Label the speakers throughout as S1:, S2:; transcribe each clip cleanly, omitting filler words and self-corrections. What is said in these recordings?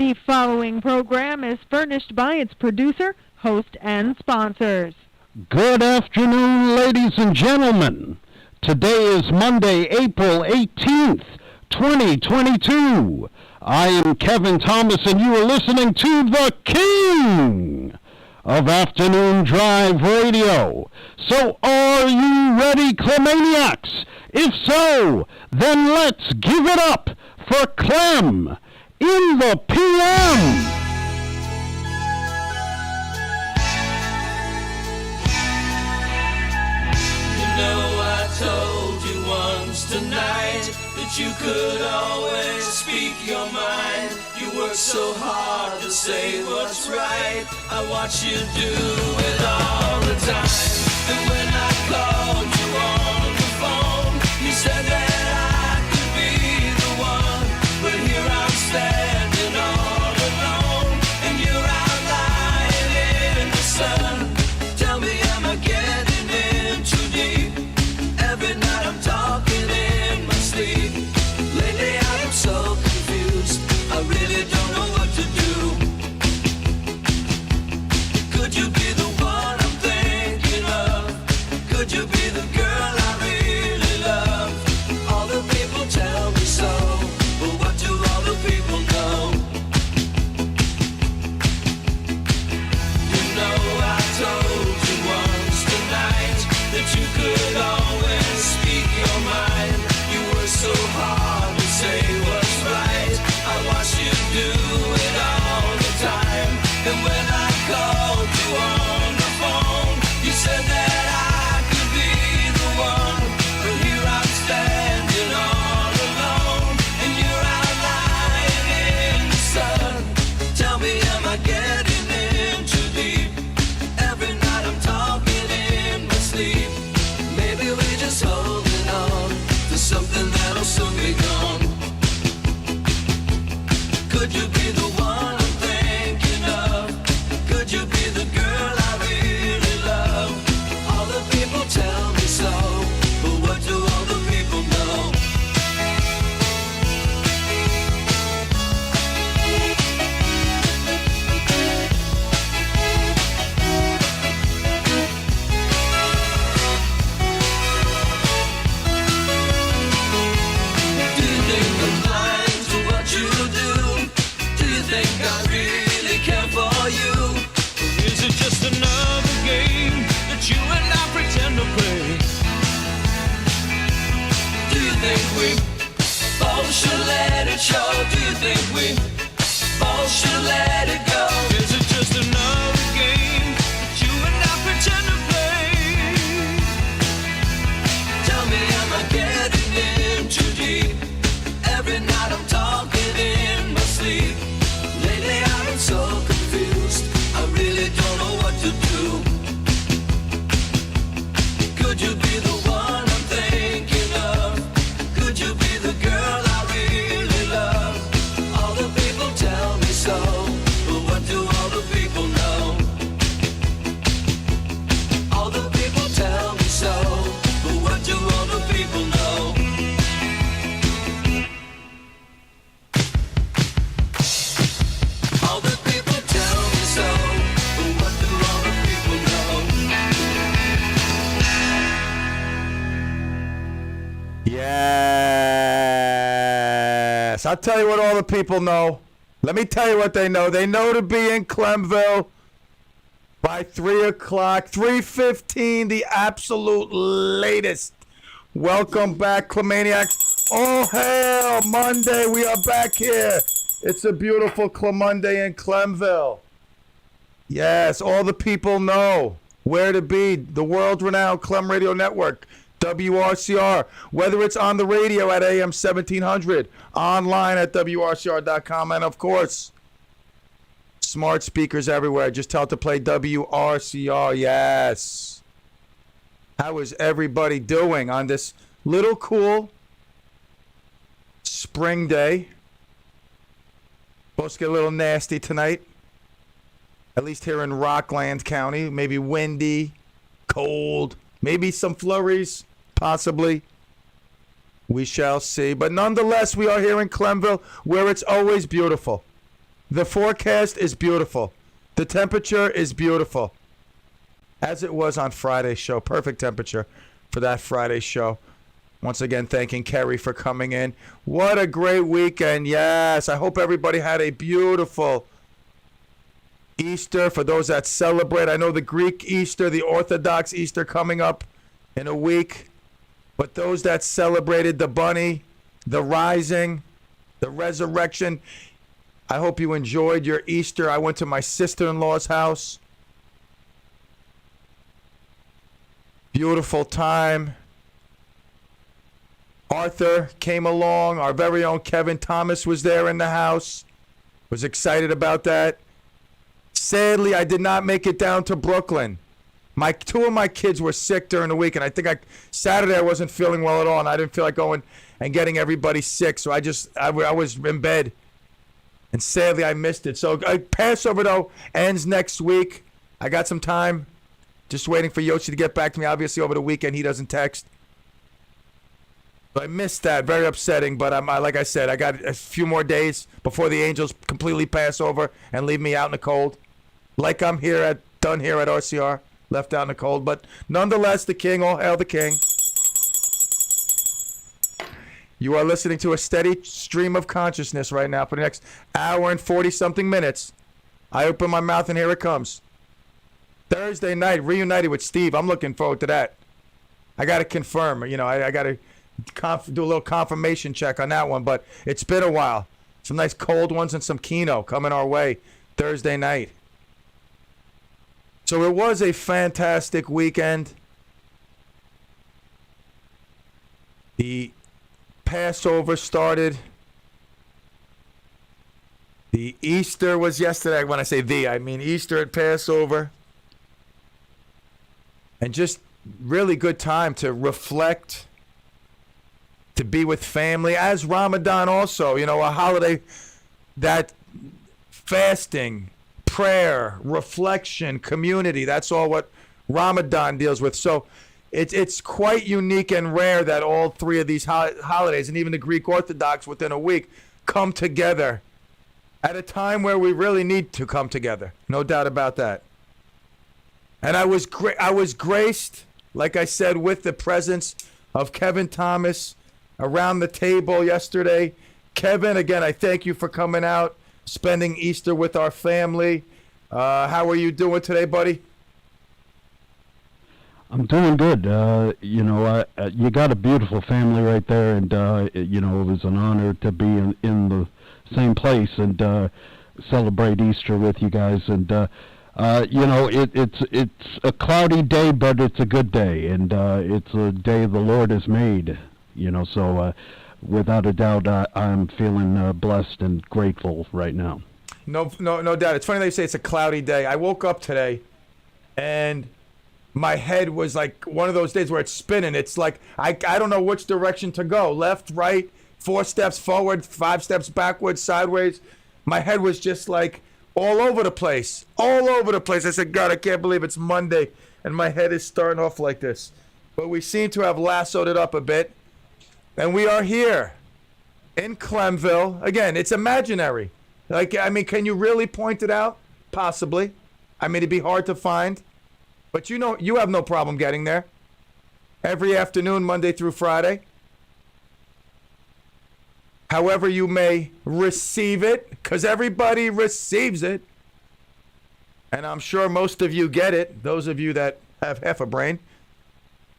S1: The following program is furnished by its producer, host, and sponsors.
S2: Good afternoon, ladies and gentlemen. Today is Monday, April 18th, 2022. I am Kevin Thomas, and you are listening to the King of Afternoon Drive Radio. So are you ready, Clemaniacs? If so, then let's give it up for Clem in the PM.
S3: I told you once tonight that you could always speak your mind. You work so hard to say what's right. I watch you do it all the time. And when I called you on the phone, you said that I could be the one. But here I'm standing all alone, and you're out lying in the sun. Tell me, am I getting in too deep? Every night I'm talking in my sleep. Lately I am so confused, I really don't know what to do. Could you be the one I'm thinking of? Could you be the girl I really love? All the people tell me so, but what do all the people know? You know I told you once tonight that you could always speak your mind. You were so hard to say what's right. I watched you do it all the time. And when I called you on the phone, you said that I could be the one. But here I'm standing all alone, and you're out lying in the sun. Tell me, am I getting in too deep? Every night I'm talking in my sleep. Maybe we're just holding on to something that'll soon be gone. Could you be the one I'm thinking of? Could you be the girl I really love? All the people tell me so, but what do all the people know? Do you think I'm blind to what you do? Do you think I really care for you? Or is it just another game that you and I pretend to play? Do you think we both should let it show? Do you think we both should let it go? Is it just another game that you and I pretend to play? Tell me, am I getting in too deep? Every night I'm talking in my sleep. Lately I've been so confused, I really don't know what to do. Could you be the one I'm thinking of? Could you be the girl I really love? All the people tell me so, but what do all the people know? All the people tell me so, but what do all the people know? All the people tell me so, but what do all the people know?
S4: Yes. I'll tell you what all the people know. Let me tell you what they know. They know to be in Clemville by 3 o'clock, 3:15, the absolute latest. Welcome back, Clemaniacs. Oh, hell, Monday, we are back here. It's a beautiful Monday in Clemville. Yes, all the people know where to be. The world-renowned Clem Radio Network, WRCR, whether it's on the radio at AM 1700, online at WRCR.com, and of course, smart speakers everywhere. Just tell it to play WRCR, yes. How is everybody doing on this little cool spring day? Supposed to get a little nasty tonight, at least here in Rockland County. Maybe windy, cold, maybe some flurries, possibly. We shall see. But nonetheless, we are here in Clemville, where it's always beautiful. The forecast is beautiful. The temperature is beautiful. As it was on Friday's show. Perfect temperature for that Friday show. Once again, thanking Kerry for coming in. What a great weekend. Yes, I hope everybody had a beautiful Easter. For those that celebrate, I know the Greek Easter, the Orthodox Easter coming up in a week. But those that celebrated the bunny, the rising, the resurrection, I hope you enjoyed your Easter. I went to my sister-in-law's house. Beautiful time. Arthur came along. Our very own Kevin Thomas was there in the house. Was excited about that. Sadly, I did not make it down to Brooklyn. Two of my kids were sick during the week, and I think Saturday I wasn't feeling well at all, and I didn't feel like going and getting everybody sick, so I was in bed, and sadly I missed it. So Passover, though, ends next week. I got some time. Just waiting for Yoshi to get back to me. Obviously, over the weekend, he doesn't text. So I missed that. Very upsetting. But like I said, I got a few more days before the Angels completely pass over and leave me out in the cold. Like I'm done here at RCR, left out in the cold. But nonetheless, the King, all hail the King. You are listening to a steady stream of consciousness right now for the next hour and 40-something minutes. I open my mouth and here it comes. Thursday night, reunited with Steve. I'm looking forward to that. I got to confirm. I got to do a little confirmation check on that one. But it's been a while. Some nice cold ones and some Kino coming our way Thursday night. So it was a fantastic weekend. The Passover started. The Easter was yesterday. When I say I mean Easter at Passover. And just really good time to reflect, to be with family, as Ramadan also, a holiday that fasting, prayer, reflection, community, that's all what Ramadan deals with. So it's quite unique and rare that all three of these holidays, and even the Greek Orthodox within a week, come together at a time where we really need to come together. No doubt about that. And I was graced, like I said, with the presence of Kevin Thomas around the table yesterday. Kevin, again, I thank you for coming out, spending Easter with our family. How are you doing today, buddy?
S2: I'm doing good. You got a beautiful family right there, and it was an honor to be in the same place and celebrate Easter with you guys. And it's a cloudy day, but it's a good day, and it's a day the Lord has made. So without a doubt, I'm feeling blessed and grateful right now.
S4: No doubt. It's funny that you say it's a cloudy day. I woke up today, and my head was like one of those days where it's spinning. It's like I don't know which direction to go. Left, right, 4 steps forward, 5 steps backwards, sideways. My head was just like all over the place. I said, God, I can't believe it's Monday, and my head is starting off like this. But we seem to have lassoed it up a bit, and we are here in Clemville. Again, it's imaginary. Can you really point it out? Possibly. It'd be hard to find. But you have no problem getting there. Every afternoon, Monday through Friday. However you may receive it, because everybody receives it. And I'm sure most of you get it, those of you that have half a brain.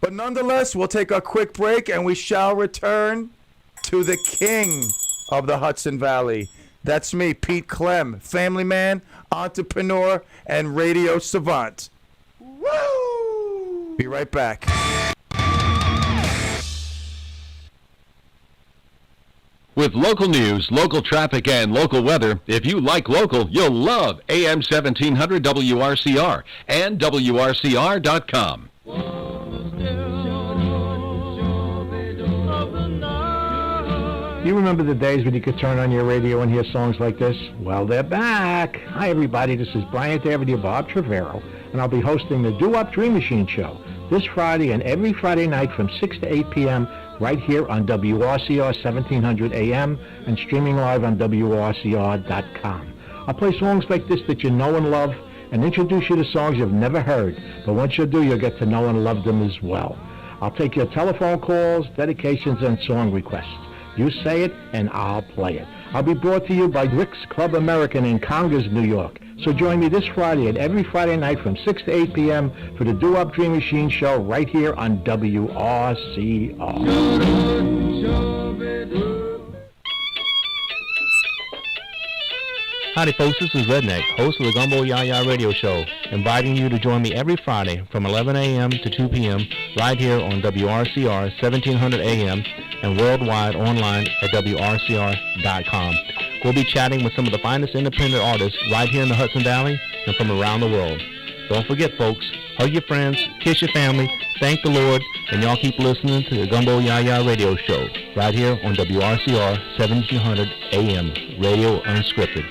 S4: But nonetheless, we'll take a quick break, and we shall return to the king of the Hudson Valley. That's me, Pete Clem, family man, entrepreneur, and radio savant. Woo! Be right back.
S5: With local news, local traffic, and local weather, if you like local, you'll love AM 1700 WRCR and WRCR.com.
S6: You remember the days when you could turn on your radio and hear songs like this? Well, they're back. Hi, everybody. This is Bryant David, your Bob Trevero, and I'll be hosting the Do Up Dream Machine Show this Friday and every Friday night from 6 to 8 p.m. right here on WRCR 1700 AM and streaming live on WRCR.com. I'll play songs like this that you know and love and introduce you to songs you've never heard. But once you do, you'll get to know and love them as well. I'll take your telephone calls, dedications, and song requests. You say it, and I'll play it. I'll be brought to you by Rick's Club American in Congers, New York. So join me this Friday and every Friday night from 6 to 8 p.m. for the Do-Up Dream Machine Show right here on WRCR.
S7: Howdy folks, this is Redneck, host of the Gumbo Yaya Radio Show, inviting you to join me every Friday from 11 a.m. to 2 p.m. right here on WRCR 1700 a.m. and worldwide online at WRCR.com. We'll be chatting with some of the finest independent artists right here in the Hudson Valley and from around the world. Don't forget folks, hug your friends, kiss your family, thank the Lord, and y'all keep listening to the Gumbo Yaya Radio Show right here on WRCR 1700 a.m. Radio Unscripted.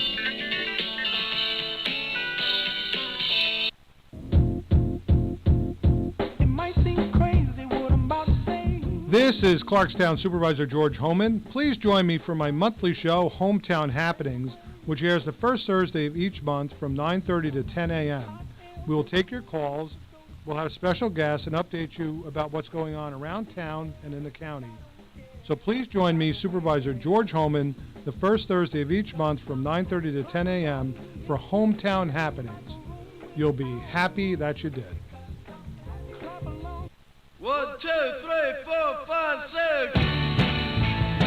S8: This is Clarkstown Supervisor George Homan. Please join me for my monthly show, Hometown Happenings, which airs the first Thursday of each month from 9:30 to 10 a.m. We will take your calls, we'll have special guests, and update you about what's going on around town and in the county. So please join me, Supervisor George Homan, the first Thursday of each month from 9:30 to 10 a.m. for Hometown Happenings. You'll be happy that you did.
S3: 1, 2, 3, 4, 5, 6.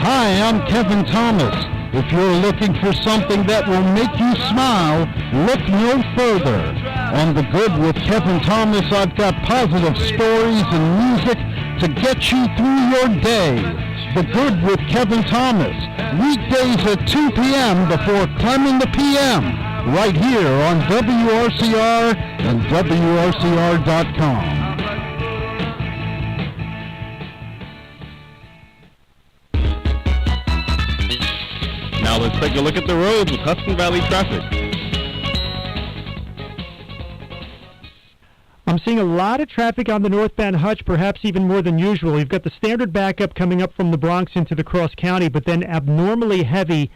S2: Hi, I'm Kevin Thomas. If you're looking for something that will make you smile, look no further. On The Good with Kevin Thomas, I've got positive stories and music to get you through your day. The Good with Kevin Thomas, weekdays at 2 p.m. before Clem in the p.m. right here on WRCR and WRCR.com.
S7: Now let's take a look at the roads with Hudson Valley traffic.
S9: I'm seeing a lot of traffic on the northbound Hutch, perhaps even more than usual. You've got the standard backup coming up from the Bronx into the Cross County, but then abnormally heavy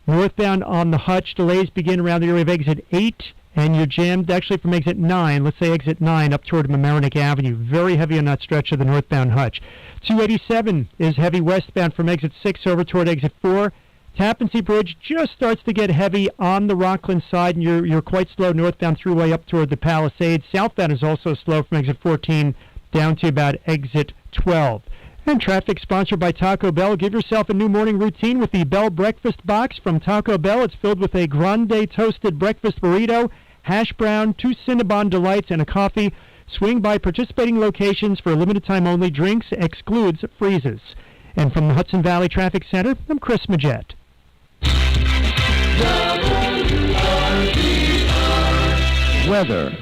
S9: northbound on the Hutch. Delays begin around the area of exit 8, and you're jammed actually from exit 9, let's say exit 9, up toward Mamaroneck Avenue. Very heavy on that stretch of the northbound Hutch. 287 is heavy westbound from exit 6 over toward exit 4. Tappan Zee Bridge just starts to get heavy on the Rockland side, and you're quite slow northbound throughway up toward the Palisades. Southbound is also slow from exit 14 down to about exit 12. And traffic sponsored by Taco Bell. Give yourself a new morning routine with the Bell Breakfast Box from Taco Bell. It's filled with a grande toasted breakfast burrito, hash brown, 2 Cinnabon Delights, and a coffee. Swing by participating locations for a limited time only. Drinks excludes freezes. And from the Hudson Valley Traffic Center, I'm Chris Majette.
S2: Weather.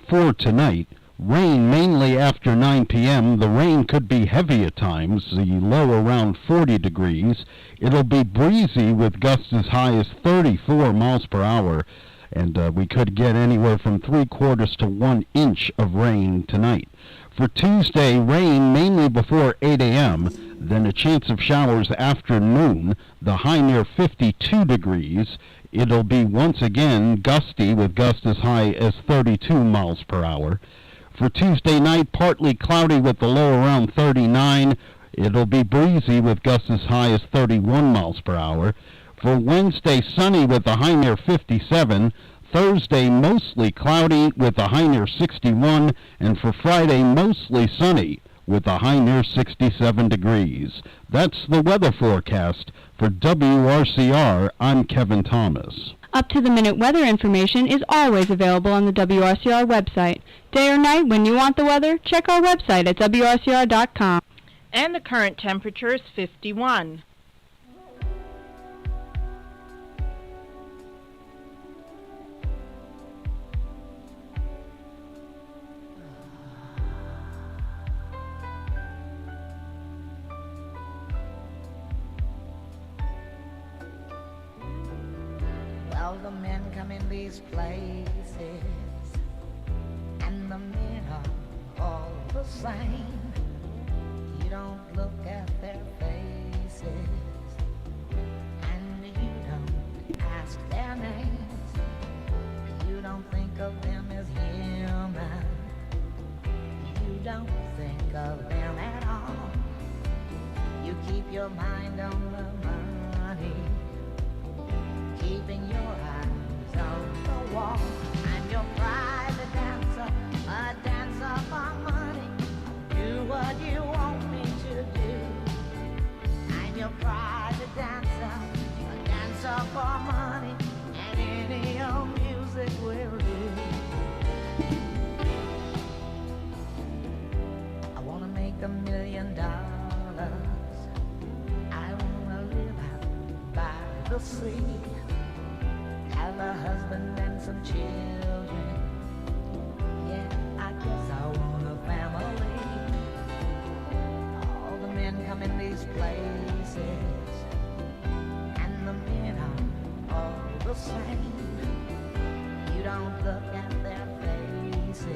S2: For tonight, rain mainly after 9 p.m. The rain could be heavy at times, the low around 40 degrees. It'll be breezy with gusts as high as 34 miles per hour, and we could get anywhere from 3/4 to 1 inch of rain tonight. For Tuesday, rain mainly before 8 a.m., then a chance of showers after noon, the high near 52 degrees. It'll be once again gusty with gusts as high as 32 miles per hour. For Tuesday night, partly cloudy with the low around 39. It'll be breezy with gusts as high as 31 miles per hour. For Wednesday, sunny with the high near 57. Thursday, mostly cloudy with a high near 61, and for Friday, mostly sunny with a high near 67 degrees. That's the weather forecast. For WRCR, I'm Kevin Thomas.
S10: Up-to-the-minute weather information is always available on the WRCR website. Day or night, when you want the weather, check our website at WRCR.com.
S11: And the current temperature is 51.
S12: Well, the men come in these places, and the men are all the same. You don't look at their faces, and you don't ask their their names. You don't think of them as human. You don't think of them at all. You keep your mind on the money, keeping your eyes on the wall. I'm your private dancer, a dancer for money. Do what you want me to do. I'm your private dancer, a dancer for money, and any old music will do. I wanna make $1 million. I wanna live out by the sea, have a husband and some children. Yeah, I guess I want a family. All the men come in these places, and the men are all the same. You don't look at their faces,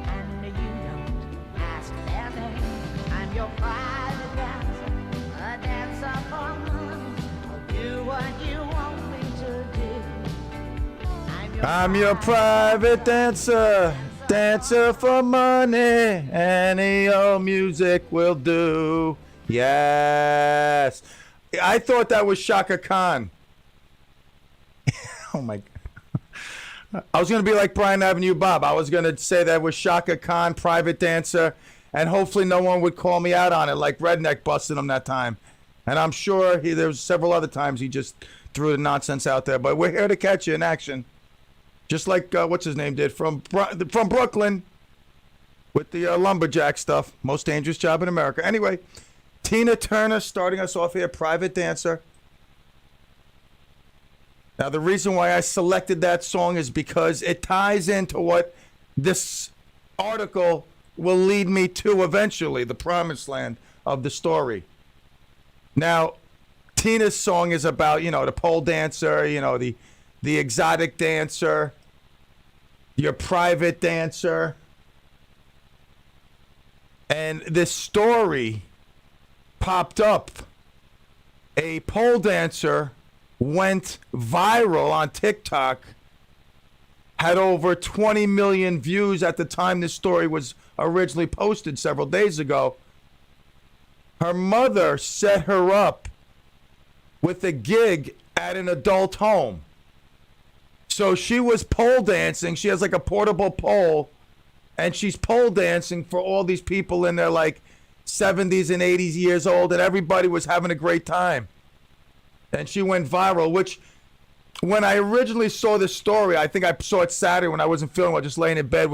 S12: and you don't ask their name. I'm your private dancer, a dancer for money. I'll do what you want me to do.
S4: I'm your private dancer, dancer for money. Any old music will do. Yes. I thought that was Shaka Khan. Oh my God. I was going to be like Bryan Avenue Bob. I was going to say that was Shaka Khan, private dancer, and hopefully no one would call me out on it like Redneck busted him that time. And I'm sure there was several other times he just threw the nonsense out there. But we're here to catch you in action. Just like, what's his name did from Brooklyn with the lumberjack stuff. Most dangerous job in America. Anyway, Tina Turner starting us off here, private dancer. Now, the reason why I selected that song is because it ties into what this article will lead me to eventually, the promised land of the story. Now, Tina's song is about, the pole dancer, the exotic dancer, your private dancer. And this story popped up. A pole dancer went viral on TikTok, had over 20 million views at the time this story was originally posted several days ago. Her mother set her up with a gig at an adult home. So she was pole dancing. She has like a portable pole, and she's pole dancing for all these people in their like 70s and 80s years old, and everybody was having a great time. And she went viral, which when I originally saw this story, I think I saw it Saturday when I wasn't feeling well, just laying in bed,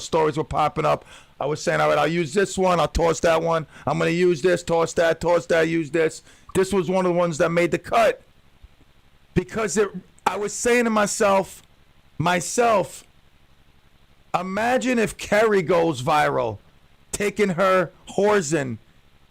S4: stories were popping up. I was saying, all right, I'll use this one, I'll toss that one. I'm going to use this, toss that, use this. This was one of the ones that made the cut. Because I was saying to myself, imagine if Kerry goes viral, taking her Horzen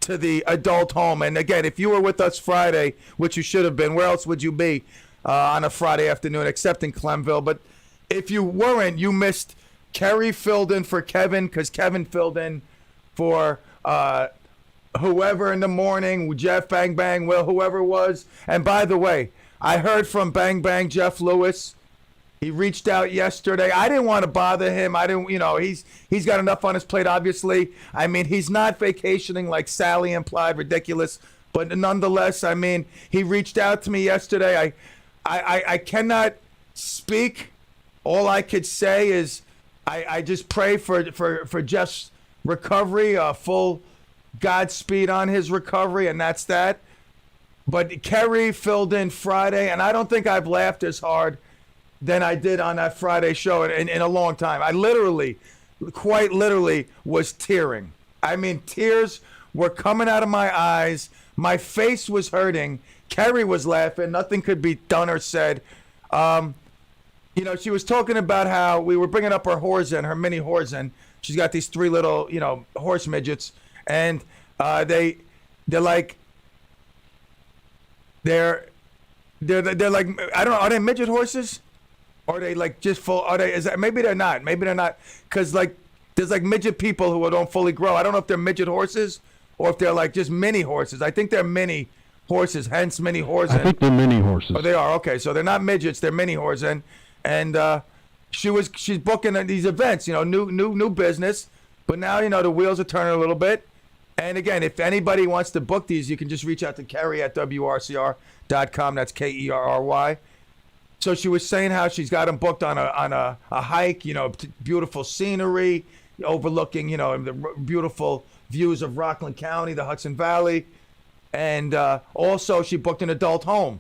S4: to the adult home. And again, if you were with us Friday, which you should have been, where else would you be on a Friday afternoon except in Clemville? But if you weren't, you missed. Kerry filled in for Kevin because Kevin filled in for whoever in the morning, Jeff Bang Bang, Will, whoever it was. And by the way, I heard from Bang Bang Jeff Lewis. He reached out yesterday. I didn't want to bother him. He's got enough on his plate, obviously. I mean, he's not vacationing like Sally implied, ridiculous. But nonetheless, I mean, he reached out to me yesterday. I cannot speak. All I could say is I just pray for Jeff's recovery, full Godspeed on his recovery, and that's that. But Kerry filled in Friday, and I don't think I've laughed as hard than I did on that Friday show in a long time. I quite literally was tearing. I mean, tears were coming out of my eyes. My face was hurting. Kerry was laughing. Nothing could be done or said. She was talking about how we were bringing up her Horzen, her mini Horzen. She's got these 3 little, horse midgets, and they're like, they're like, I don't know, are they midget horses? Or are they like just full? Maybe they're not. Because like there's like midget people who don't fully grow. I don't know if they're midget horses or if they're like just mini horses. I think they're mini horses, hence mini horses.
S2: I think they're mini horses.
S4: Oh, they are, okay. So they're not midgets, they're mini horses. And she's booking these events, new business. But now, the wheels are turning a little bit. And again, if anybody wants to book these, you can just reach out to Kerry at WRCR.com. That's Kerry. So she was saying how she's got them booked on a hike, beautiful scenery, overlooking, the beautiful views of Rockland County, the Hudson Valley. And also she booked an adult home.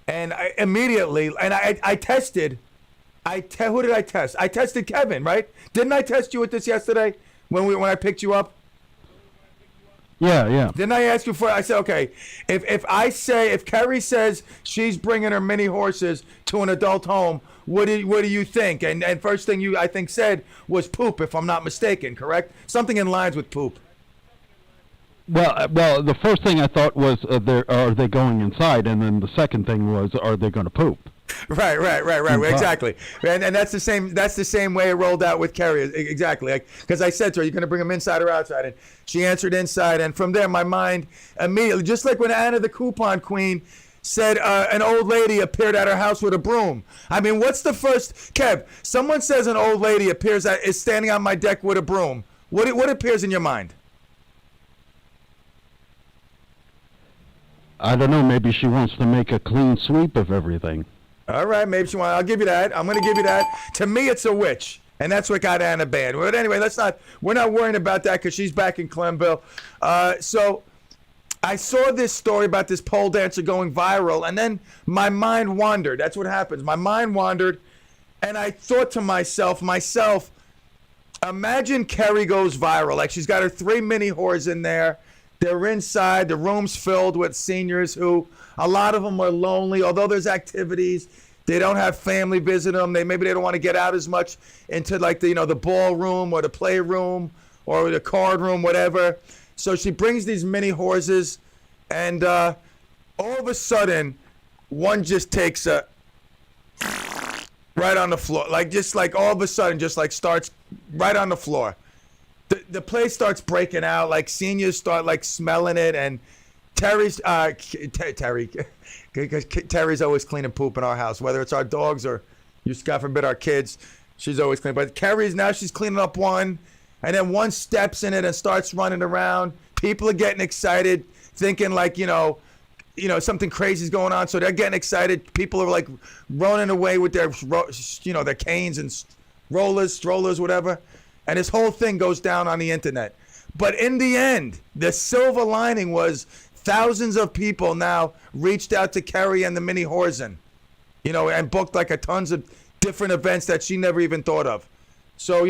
S4: And I immediately, I tested, who did I test? I tested Kevin, right? Didn't I test you with this yesterday when I picked you up?
S2: Yeah.
S4: Didn't I ask you for? I said, okay, if Kerry says she's bringing her mini horses to an adult home, what do you think? And first thing you I think said was poop, if I'm not mistaken, correct? Something in lines with poop.
S2: Well, the first thing I thought was, are they going inside? And then the second thing was, are they going to poop?
S4: Right, exactly. And that's the same way it rolled out with Kerry, exactly. Because I said to her, "You're going to bring them inside or outside?" And she answered inside. And from there, my mind immediately, just like when Anna the Coupon Queen said an old lady appeared at her house with a broom. I mean, what's the first, Kev? Someone says an old lady is standing on my deck with a broom. What appears in your mind?
S2: I don't know. Maybe she wants to make a clean sweep of everything.
S4: All right, maybe she wants. I'll give you that. I'm going to give you that. To me, it's a witch, and that's what got Anna banned. But anyway, we're not worrying about that because she's back in Clemville. So I saw this story about this pole dancer going viral, and then my mind wandered. That's what happens. My mind wandered, and I thought to myself, imagine Kerry goes viral. Like, she's got her 3 mini whores in there. They're inside. The room's filled with seniors who, a lot of them are lonely. Although there's activities, they don't have family visit them. Maybe they don't want to get out as much into like the ballroom or the playroom or the card room, whatever. So she brings these mini horses, and all of a sudden, one just takes a right on the floor, like all of a sudden, just like starts right on the floor. The place starts breaking out, like seniors start like smelling it, and Terry's always cleaning poop in our house, whether it's our dogs or, God forbid, our kids. She's always cleaning. But she's cleaning up one, and then one steps in it and starts running around. People are getting excited, thinking like, something crazy is going on, so they're getting excited. People are like running away with their canes and strollers, whatever. And this whole thing goes down on the internet. But in the end, the silver lining was thousands of people now reached out to Kerry and the mini Horsen, and booked like a tons of different events that she never even thought of. So,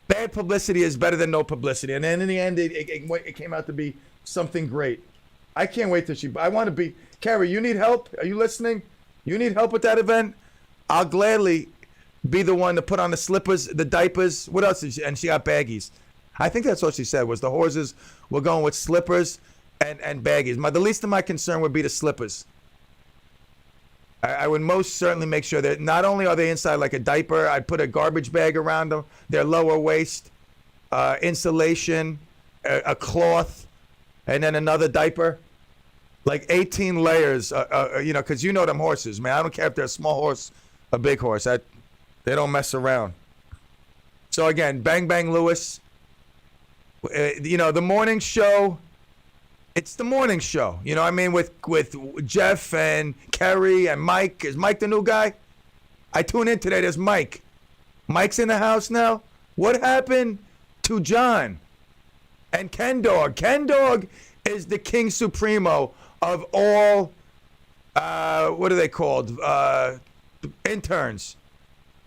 S4: bad publicity is better than no publicity. And then in the end, it came out to be something great. I can't wait till I want to be, Kerry, you need help? Are you listening? You need help with that event? I'll gladly be the one to put on the slippers, the diapers. What else did she? And she got baggies. I think that's what she said, was the horses were going with slippers and baggies. The least of my concern would be the slippers. I would most certainly make sure that not only are they inside like a diaper, I'd put a garbage bag around them, their lower waist, insulation, a cloth, and then another diaper. Like 18 layers, because them horses, man. I don't care if they're a small horse, a big horse. They don't mess around. So again, Bang Bang Lewis. The morning show. It's the morning show. With Jeff and Kerry and Mike. Is Mike the new guy? I tune in today. There's Mike. Mike's in the house now. What happened to John and Ken Dog? Ken Dog is the king supremo of all. What are they called? Interns.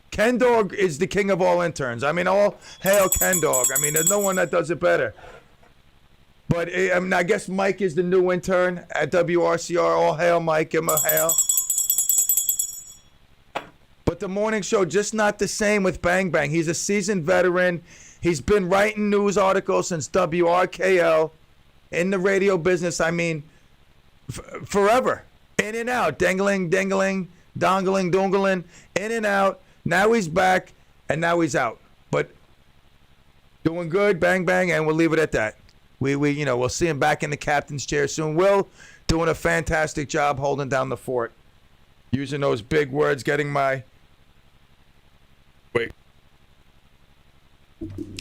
S4: Ken Dog is the king of all interns. All hail Ken Dog. There's no one that does it better. But I guess Mike is the new intern at WRCR. All hail Mike. Give him a hail. But the morning show, just not the same with Bang Bang. He's a seasoned veteran. He's been writing news articles since WRKL in the radio business. Forever. In and out. Dangling, dangling, dongling, dongling. In and out. Now he's back, and now he's out. But doing good, Bang Bang, and we'll leave it at that. we'll see him back in the captain's chair soon. Will doing a fantastic job holding down the fort, using those big words, getting my. Wait.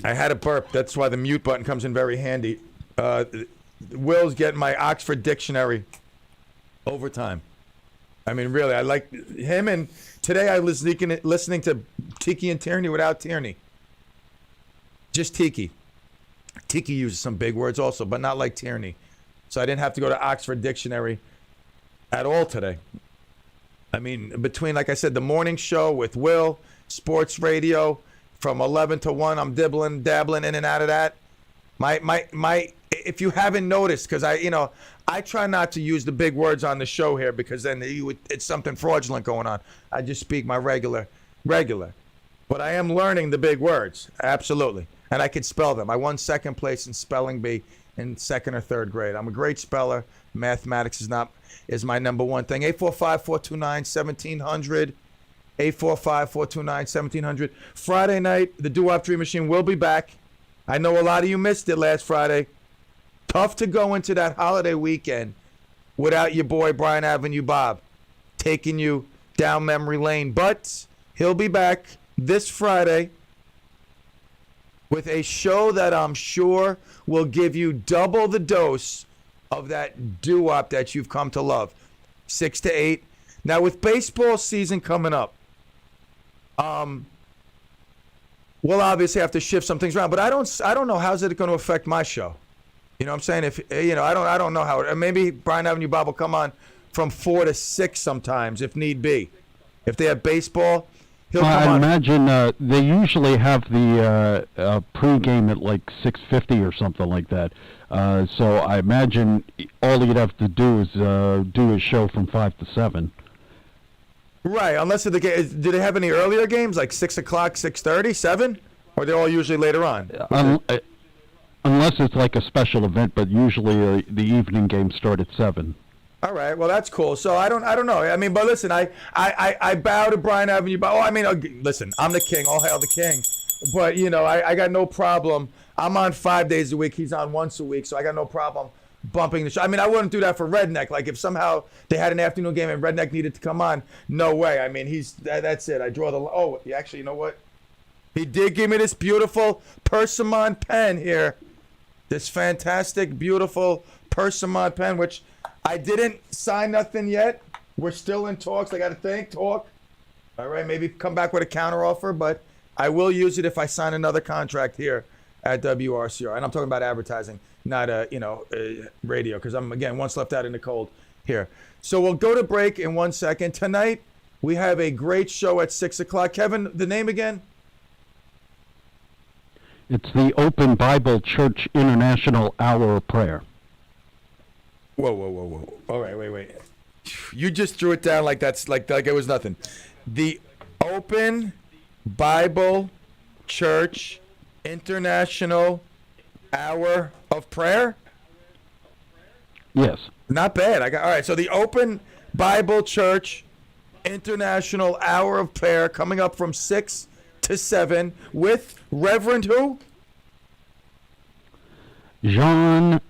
S4: I had a burp. That's why the mute button comes in very handy. Will's getting my Oxford Dictionary overtime. I mean, really, I like him. And today I was listening to Tiki and Tierney without Tierney. Just Tiki. Tiki uses some big words also, but not like Tierney. So I didn't have to go to Oxford Dictionary at all today. I mean, between, like I said, the morning show with Will, sports radio, from 11 to 1, I'm dabbling in and out of that. My if you haven't noticed, because I try not to use the big words on the show here, because then it's something fraudulent going on. I just speak my regular. But I am learning the big words, absolutely. And I can spell them. I won second place in spelling bee in second or third grade. I'm a great speller. Mathematics is my number one thing. 845-429-1700. 845-429-1700. Friday night, the Doo-Wop Dream Machine will be back. I know a lot of you missed it last Friday. Tough to go into that holiday weekend without your boy Brian Avenue Bob taking you down memory lane. But he'll be back this Friday with a show that I'm sure will give you double the dose of that doo-wop that you've come to love. 6 to 8. Now, with baseball season coming up, we'll obviously have to shift some things around, but I don't know how's it going to affect my show. You know what I'm saying? If I don't know how maybe Brian Avenue Bob will come on from 4 to 6 sometimes if need be. If they have baseball, he'll come on.
S2: I imagine they usually have the pregame at like 6:50 or something like that. So I imagine all you'd have to do is do a show from 5 to 7.
S4: Right, unless do they have any earlier games like 6 o'clock, 6:30, 7, or they're all usually later on?
S2: Unless it's like a special event, but usually the evening games start at 7.
S4: All right, well that's cool. So I don't know. I mean, but listen, I bow to Brian Avenue. Listen, I'm the king. All hail the king. But I got no problem. I'm on 5 days a week. He's on once a week, so I got no problem bumping the show. I mean, I wouldn't do that for Redneck. Like if somehow they had an afternoon game and Redneck needed to come on, no way. I mean, that's it. I draw the. Oh, actually, you know what? He did give me this beautiful Persimmon pen here. This fantastic, beautiful Persimmon pen, which I didn't sign nothing yet. We're still in talks. I got to talk. All right, maybe come back with a counteroffer, but I will use it if I sign another contract here at WRCR. And I'm talking about advertising, not radio, because I'm, again, once left out in the cold here. So we'll go to break in 1 second. Tonight, we have a great show at 6 o'clock. Kevin, the name again?
S2: It's the Open Bible Church International Hour of Prayer.
S4: Whoa. All right, wait. You just threw it down like that's like it was nothing. The Open Bible Church International Hour of Prayer?
S2: Yes.
S4: Not bad. All right, so the Open Bible Church International Hour of Prayer coming up from 6 to 7 with Reverend who?
S2: Jean,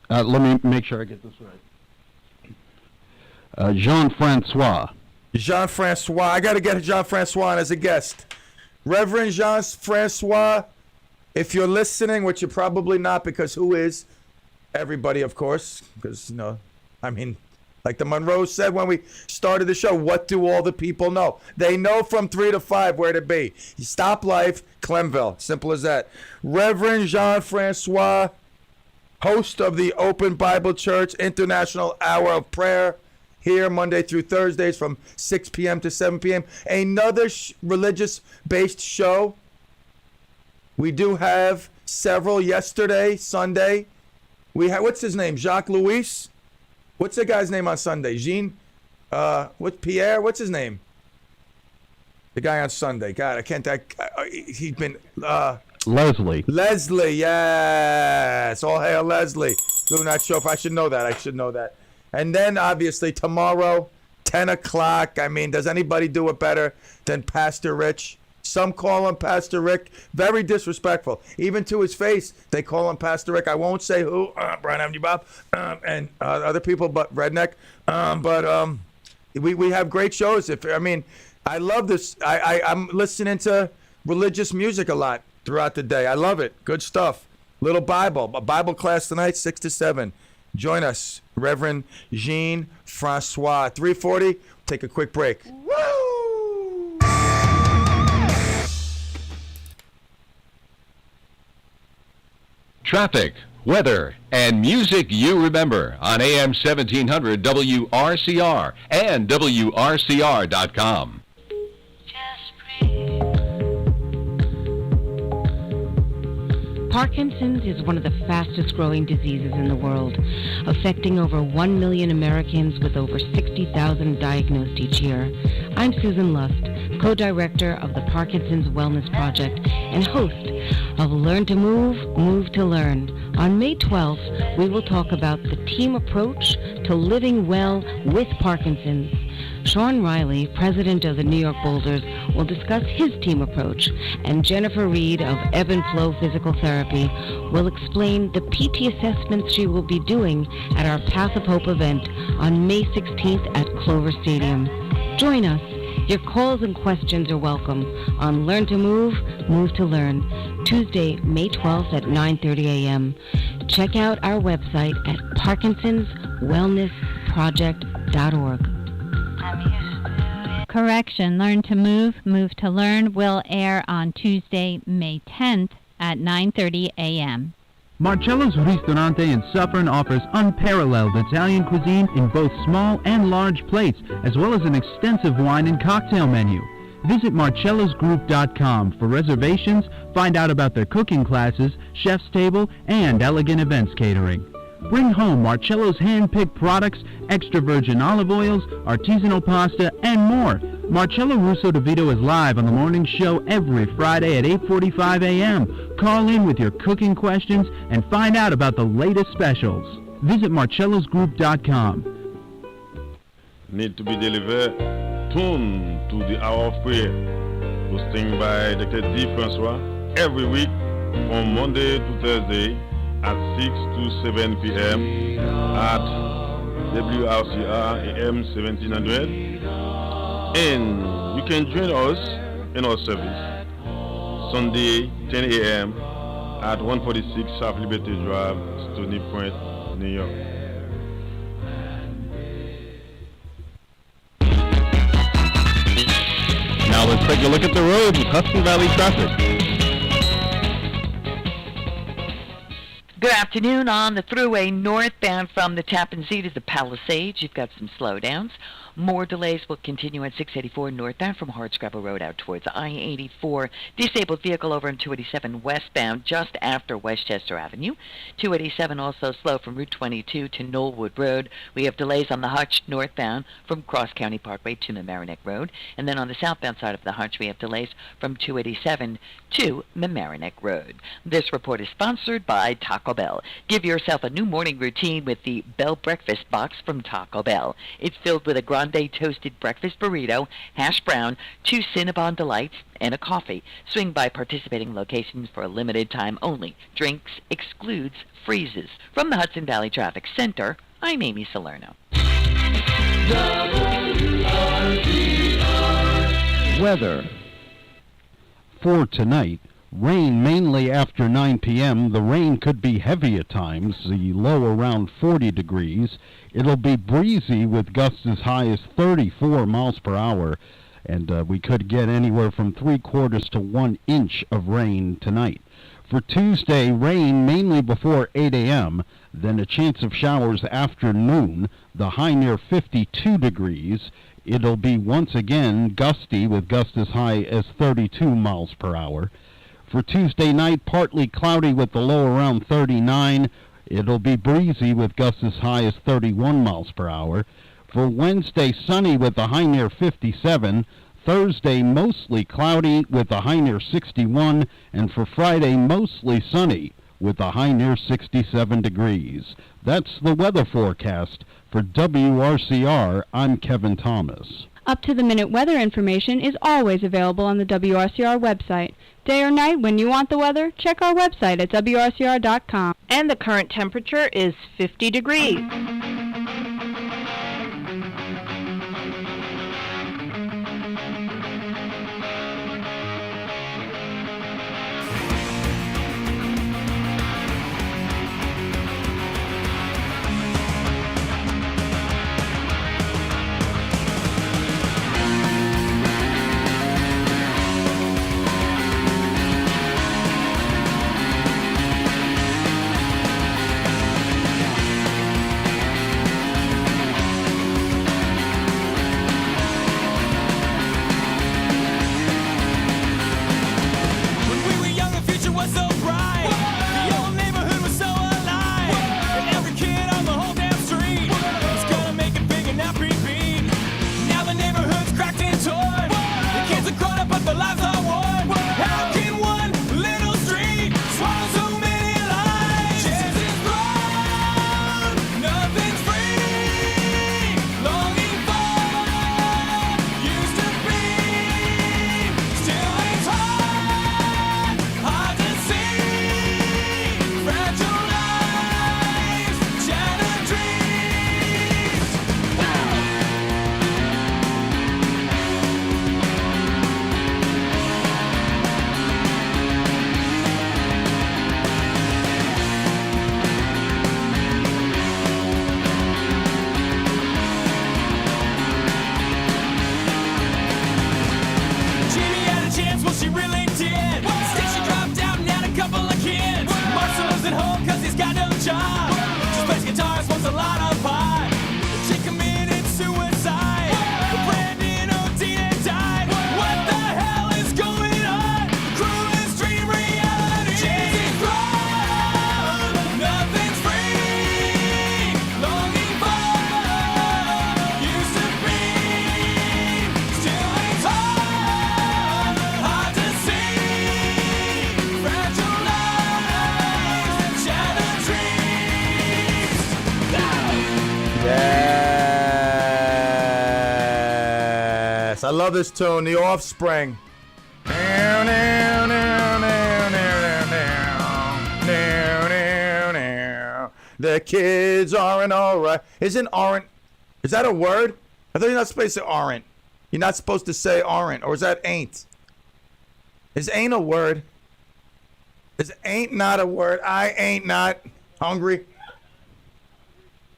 S2: let me make sure I get this right. Jean-Francois.
S4: Jean-Francois. I got to get Jean-Francois on as a guest. Reverend Jean-Francois, if you're listening, which you're probably not, because who is? Everybody, of course. Because, I mean, like the Monroes said when we started the show, what do all the people know? They know from 3 to 5 where to be. Stop Life, Clemville. Simple as that. Reverend Jean-Francois, host of the Open Bible Church International Hour of Prayer, here Monday through Thursdays from 6 p.m. to 7 p.m. Another religious-based show. We do have several yesterday, Sunday. We have, what's his name? Jacques Louis? What's the guy's name on Sunday? Jean? Pierre? What's his name? The guy on Sunday. God, I can't. He's been.
S2: Leslie.
S4: Leslie, yes. All hail Leslie. Do not show. If I should know that. I should know that. And then obviously tomorrow, 10 o'clock. I mean, does anybody do it better than Pastor Rich Some call him Pastor Rick. Very disrespectful. Even to his face, they call him Pastor Rick. I won't say who, Brian Avenue Bob, and other people, but Redneck. We have great shows. I love this. I'm listening to religious music a lot throughout the day. I love it. Good stuff. Little Bible. A Bible class tonight, 6 to 7. Join us, Reverend Jean-Francois. 3:40. Take a quick break. Woo!
S5: Traffic, weather, and music you remember on AM 1700 WRCR and WRCR.com.
S13: Parkinson's is one of the fastest growing diseases in the world, affecting over 1 million Americans with over 60,000 diagnosed each year. I'm Susan Lust, co-director of the Parkinson's Wellness Project and host of Learn to Move, Move to Learn. On May 12th, we will talk about the team approach to living well with Parkinson's. Sean Riley, president of the New York Boulders, will discuss his team approach, and Jennifer Reed of Ebb and Flow Physical Therapy will explain the PT assessments she will be doing at our Path of Hope event on May 16th at Clover Stadium. Join us. Your calls and questions are welcome on Learn to Move, Move to Learn, Tuesday, May 12th at 9:30 a.m. Check out our website at parkinsonswellnessproject.org.
S14: Correction, Learn to Move, Move to Learn will air on Tuesday, May 10th at 9:30 a.m.
S15: Marcello's Ristorante in Suffern offers unparalleled Italian cuisine in both small and large plates, as well as an extensive wine and cocktail menu. Visit marcellosgroup.com for reservations, find out about their cooking classes, chef's table, and elegant events catering. Bring home Marcello's hand-picked products, extra virgin olive oils, artisanal pasta, and more. Marcello Russo DeVito is live on the morning show every Friday at 8:45 a.m. Call in with your cooking questions and find out about the latest specials. Visit marcellosgroup.com.
S16: Need to be delivered. Tune to the Hour of Prayer, hosting by Dr. D. Francois every week from Monday to Thursday at 6 to 7 p.m. at WRCR AM 1700. And you can join us in our service Sunday 10 a.m. at 146 South Liberty Drive, Stony Point, New York.
S7: Now let's take a look at the road with Hudson Valley traffic.
S17: Good afternoon. On the thruway northbound from the Tappan Zee to the Palisades, you've got some slowdowns. More delays will continue on 684 northbound from Hardscrabble Road out towards I-84. Disabled vehicle over on 287 westbound just after Westchester Avenue. 287 also slow from Route 22 to Knollwood Road. We have delays on the Hutch northbound from Cross County Parkway to Mamaroneck Road. And then on the southbound side of the Hutch, we have delays from 287 to Mamaroneck Road. This report is sponsored by Taco Bell. Give yourself a new morning routine with the Bell Breakfast Box from Taco Bell. It's filled with a grande toasted breakfast burrito, hash brown, 2 Cinnabon Delights, and a coffee. Swing by participating locations for a limited time only. Drinks excludes freezes. From the Hudson Valley Traffic Center, I'm Amy Salerno.
S2: Weather. For tonight, rain mainly after 9 p.m. The rain could be heavy at times, the low around 40 degrees. It'll be breezy with gusts as high as 34 miles per hour, and we could get anywhere from 3/4 to 1 inch of rain tonight. For Tuesday, rain mainly before 8 a.m., then a chance of showers after noon, the high near 52 degrees. It'll be once again gusty with gusts as high as 32 miles per hour. For Tuesday night, partly cloudy with the low around 39. It'll be breezy with gusts as high as 31 miles per hour. For Wednesday, sunny with the high near 57. Thursday, mostly cloudy with a high near 61. And for Friday, mostly sunny with a high near 67 degrees. That's the weather forecast. For WRCR, I'm Kevin Thomas.
S10: Up-to-the-minute weather information is always available on the WRCR website. Day or night, when you want the weather, check our website at WRCR.com.
S11: And the current temperature is 50 degrees.
S4: Yes, I love this tune, The Offspring. The kids aren't alright. Isn't aren't? Is that a word? I thought you're not supposed to say aren't. You're not supposed to say aren't, or is that ain't? Is ain't a word? Is ain't not a word? I ain't not hungry.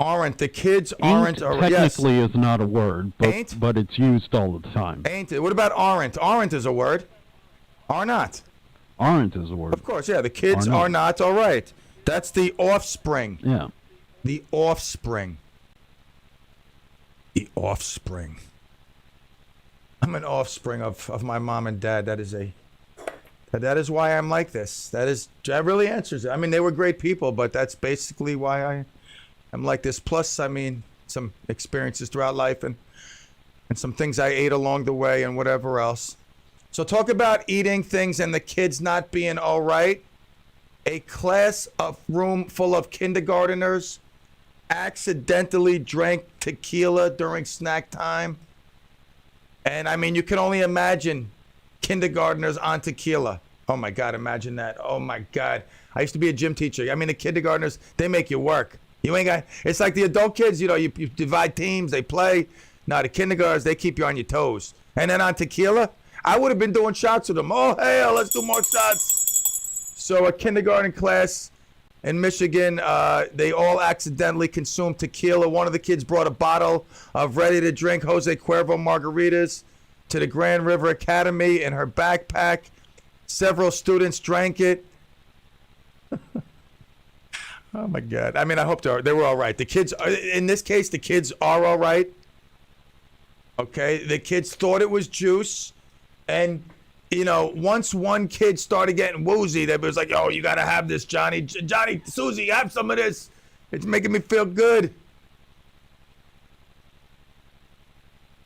S4: Aren't. The kids aren't.
S2: Technically is not a word, but it's used all the time.
S4: Ain't it? What about aren't? Aren't is a word. Are not.
S2: Aren't is a word.
S4: Of course, yeah. The kids are not all right. That's the offspring.
S2: Yeah.
S4: The offspring. The offspring. I'm an offspring of my mom and dad. That is why I'm like this. That really answers it. I mean, they were great people, but that's basically why I'm like this. Plus, I mean, some experiences throughout life and some things I ate along the way and whatever else. So talk about eating things and the kids not being all right. A class of room full of kindergarteners accidentally drank tequila during snack time. And I mean, you can only imagine kindergarteners on tequila. Oh my God, imagine that. Oh my God. I used to be a gym teacher. I mean, the kindergarteners, they make you work. You ain't got, it's like the adult kids, you divide teams, they play. Now the kindergartners, they keep you on your toes. And then on tequila, I would have been doing shots with them. Oh, hell, let's do more shots. So a kindergarten class in Michigan, they all accidentally consumed tequila. One of the kids brought a bottle of ready-to-drink Jose Cuervo margaritas to the Grand River Academy in her backpack. Several students drank it. Oh, my God. I mean, I hope they were all right. The kids, in this case, the kids are all right. Okay? The kids thought it was juice. And, you know, once one kid started getting woozy, they was like, "Oh, you got to have this, Johnny. Johnny, Susie, have some of this. It's making me feel good."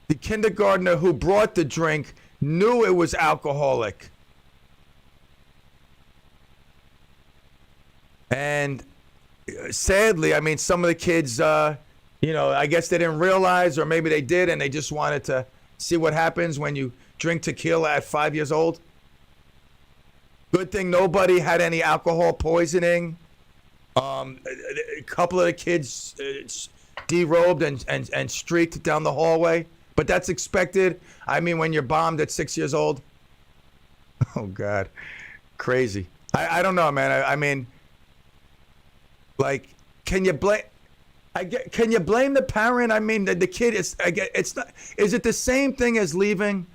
S4: The kindergartner who brought the drink knew it was alcoholic. And sadly, I mean, some of the kids, you know, I guess they didn't realize, or maybe they did, and they just wanted to See what happens when you drink tequila at 5 years old? Good thing nobody had any alcohol poisoning. A couple of the kids derobed and streaked down the hallway. But that's expected. I mean, when you're bombed at 6 years old. Oh, God. Crazy. I don't know, man. I mean, like, can you blame... can you blame the parent? I mean, the kid it's not. Is it the same thing as leaving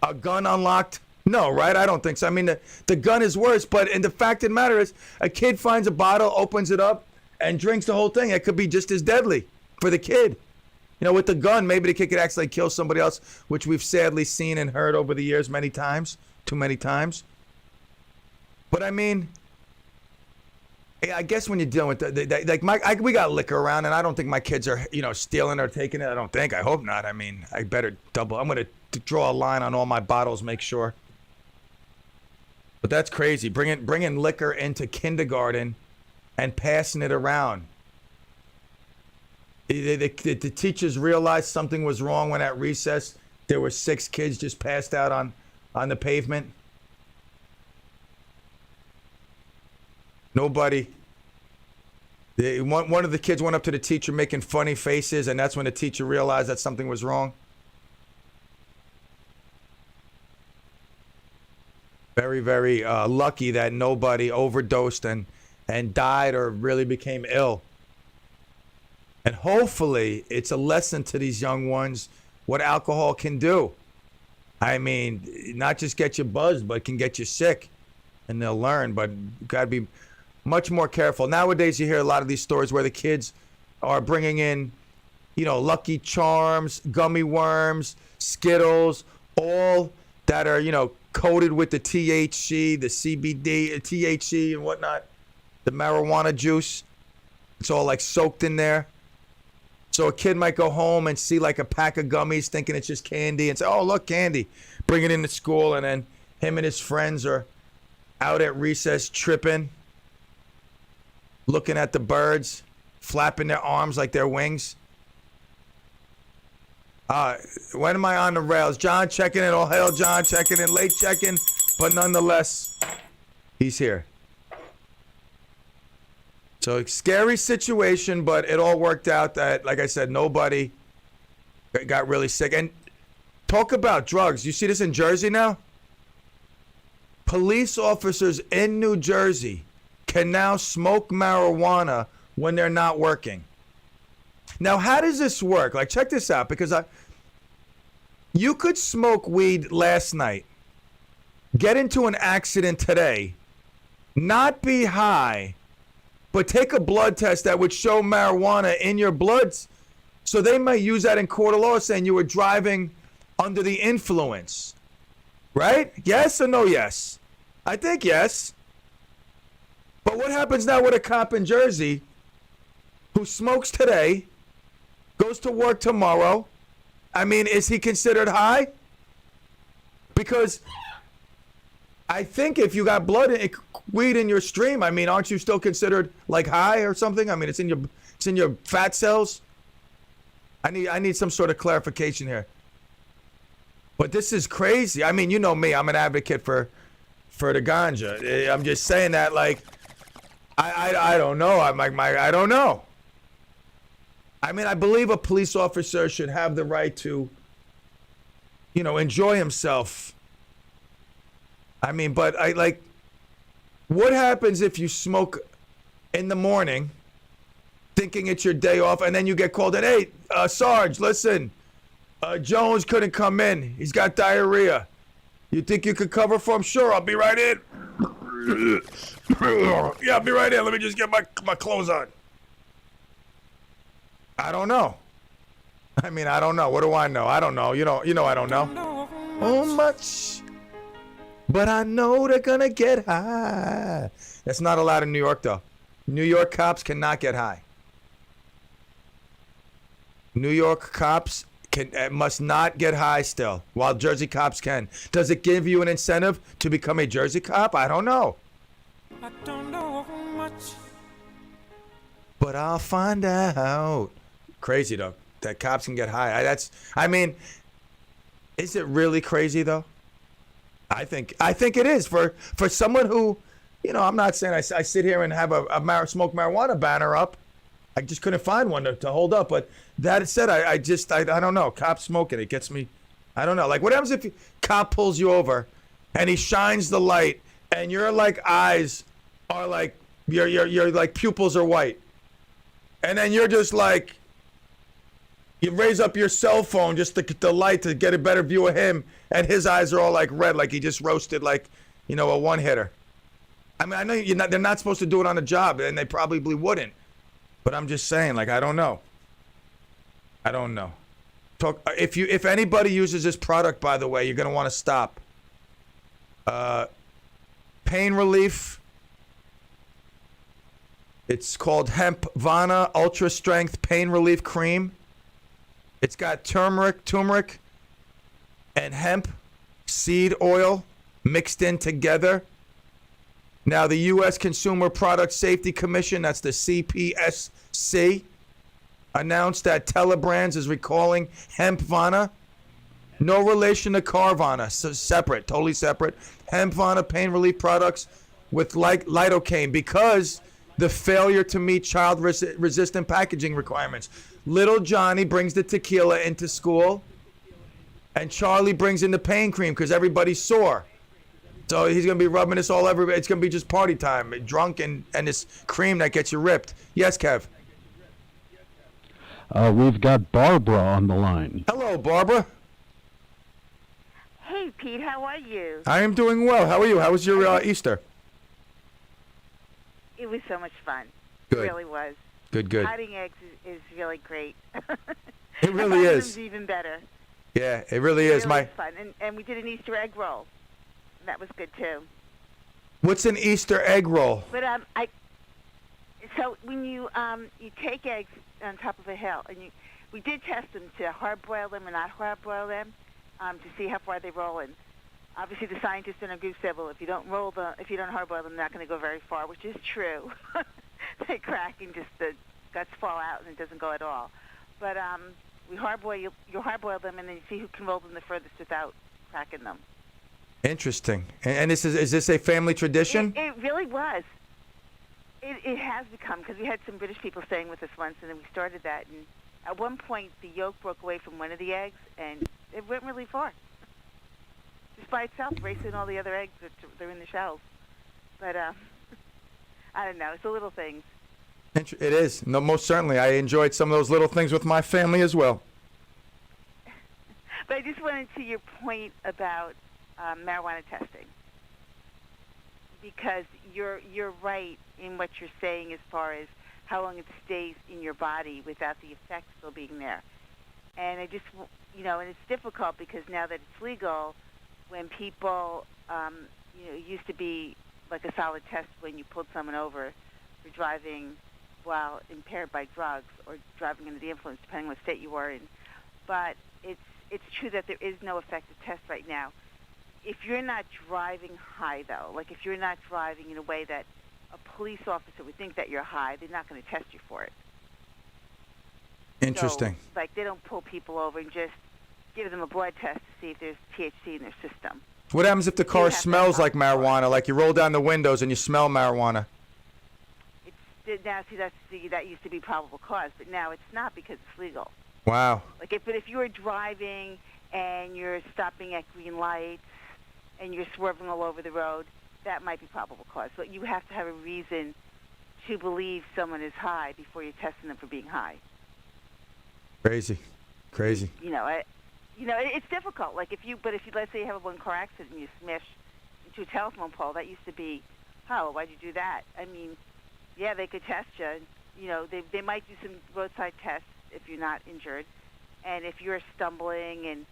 S4: a gun unlocked? No, right? I don't think so. I mean, the gun is worse, but the fact of the matter is, a kid finds a bottle, opens it up, and drinks the whole thing. It could be just as deadly for the kid. You know, with the gun, maybe the kid could actually kill somebody else, which we've sadly seen and heard over the years many times, too many times. But I mean, I guess when you're dealing with we got liquor around, and I don't think my kids are, stealing or taking it. I don't think. I hope not. I mean, I better double. I'm gonna draw a line on all my bottles, make sure. But that's crazy. Bringing liquor into kindergarten and passing it around. The teachers realized something was wrong when at recess there were 6 kids just passed out on the pavement. Nobody. One of the kids went up to the teacher making funny faces, and that's when the teacher realized that something was wrong. Very, very lucky that nobody overdosed and died or really became ill. And hopefully it's a lesson to these young ones what alcohol can do. I mean, not just get you buzzed, but can get you sick. And they'll learn, but you got to be much more careful. Nowadays, you hear a lot of these stories where the kids are bringing in, Lucky Charms, gummy worms, Skittles, all that are, coated with the THC, the CBD, THC and whatnot, the marijuana juice. It's all like soaked in there. So a kid might go home and see like a pack of gummies thinking it's just candy and say, oh, look, candy. Bring it into school, and then him and his friends are out at recess tripping, looking at the birds, flapping their arms like they're wings. When am I on the rails? John checking in. Oh, hail John checking in. Late checking, but nonetheless, he's here. So scary situation, but it all worked out that, like I said, nobody got really sick. And talk about drugs. You see this in Jersey now? Police officers in New Jersey can now smoke marijuana when they're not working. Now, how does this work? Like, check this out, because you could smoke weed last night, get into an accident today, not be high, but take a blood test that would show marijuana in your bloods. So they might use that in court of law saying you were driving under the influence. Right? Yes or no yes? I think yes. But what happens now with a cop in Jersey who smokes today, goes to work tomorrow? I mean, is he considered high? Because I think if you got weed in your stream, I mean, aren't you still considered like high or something? I mean, it's in your fat cells. I need some sort of clarification here. But this is crazy. I mean, you know me, I'm an advocate for the ganja. I'm just saying that, like, I don't know. I don't know. I mean, I believe a police officer should have the right to, enjoy himself. I mean, but what happens if you smoke in the morning, thinking it's your day off, and then you get called in, hey, Sarge, listen, Jones couldn't come in. He's got diarrhea. You think you could cover for him? Sure, I'll be right in. Yeah, I'll be right in. Let me just get my clothes on. I don't know. I mean, I don't know. What do I know? I don't know. You know I don't know. Oh, much. But I know they're going to get high. That's not allowed in New York, though. New York cops cannot get high. New York cops must not get high still, while Jersey cops can. Does it give you an incentive to become a Jersey cop? I don't know. I don't know much. But I'll find out. Crazy, though, that cops can get high. Is it really crazy though? I think it is for someone who, I'm not saying I sit here and have a smoke marijuana banner up. I just couldn't find one to hold up. But that said, I don't know. Cops smoking, it gets me. I don't know. Like, what happens if a cop pulls you over and he shines the light and your like eyes are like your like pupils are white, and then you're just like, you raise up your cell phone just the light to get a better view of him, and his eyes are all like red, like he just roasted like a one hitter. I mean, I know they're not supposed to do it on a job, and they probably wouldn't. But I'm just saying, like, I don't know. If anybody uses this product, by the way, you're gonna want to stop. Pain relief. It's called Hempvana Ultra Strength Pain Relief Cream. It's got turmeric, and hemp seed oil mixed in together. Now, the U.S. Consumer Product Safety Commission, that's the CPSC, announced that Telebrands is recalling Hempvana. No relation to Carvana, so separate, totally separate. Hempvana pain relief products with lidocaine because the failure to meet child-resistant packaging requirements. Little Johnny brings the tequila into school, and Charlie brings in the pain cream because everybody's sore. So he's going to be rubbing this all over. It's going to be just party time, drunk and this cream that gets you ripped. Yes, Kev?
S2: We've got Barbara on the line.
S4: Hello, Barbara.
S18: Hey, Pete, how are you?
S4: I am doing well. How are you? How was your Easter?
S18: It was so much fun.
S4: Good.
S18: It really was.
S4: Good.
S18: Hiding eggs is really great.
S4: It really is.
S18: Even better.
S4: Yeah, it really is.
S18: Really fun. And we did an Easter egg roll. That was good too.
S4: What's an Easter egg roll?
S18: But so when you take eggs on top of a hill, and we did test them to hard boil them and not hard boil them to see how far they roll. And obviously, the scientists in our group said, well, if you don't hard boil them, they're not going to go very far, which is true. They crack and just the guts fall out, and it doesn't go at all. But you hard boil them, and then you see who can roll them the furthest without cracking them.
S4: Interesting. And is this a family tradition?
S18: It really was. It has become, because we had some British people staying with us once, and then we started that. And at one point, the yolk broke away from one of the eggs, and it went really far. Just by itself, racing all the other eggs they're in the shells. But I don't know. It's the little things.
S4: It is. No, most certainly. I enjoyed some of those little things with my family as well.
S18: But I just wanted to your point about marijuana testing, because you're right in what you're saying as far as how long it stays in your body without the effect still being there. And I just, and it's difficult because now that it's legal, when people, it used to be like a solid test when you pulled someone over for driving while impaired by drugs or driving under the influence, depending on what state you were in. But it's true that there is no effective test right now. If you're not driving high, though, like if you're not driving in a way that a police officer would think that you're high, they're not going to test you for it.
S4: Interesting.
S18: So, like, they don't pull people over and just give them a blood test to see if there's THC in their system.
S4: What happens if the car smells like marijuana, like you roll down the windows and you smell marijuana?
S18: Now, see, that used to be probable cause, but now it's not because it's legal.
S4: Wow.
S18: But if you were driving and you're stopping at green lights and you're swerving all over the road, that might be probable cause. But you have to have a reason to believe someone is high before you're testing them for being high.
S4: Crazy.
S18: It's difficult. Like if you let's say you have a one-car accident and you smash into a telephone pole, that used to be, why'd you do that? I mean, yeah, they could test you. They might do some roadside tests if you're not injured, and if you're stumbling and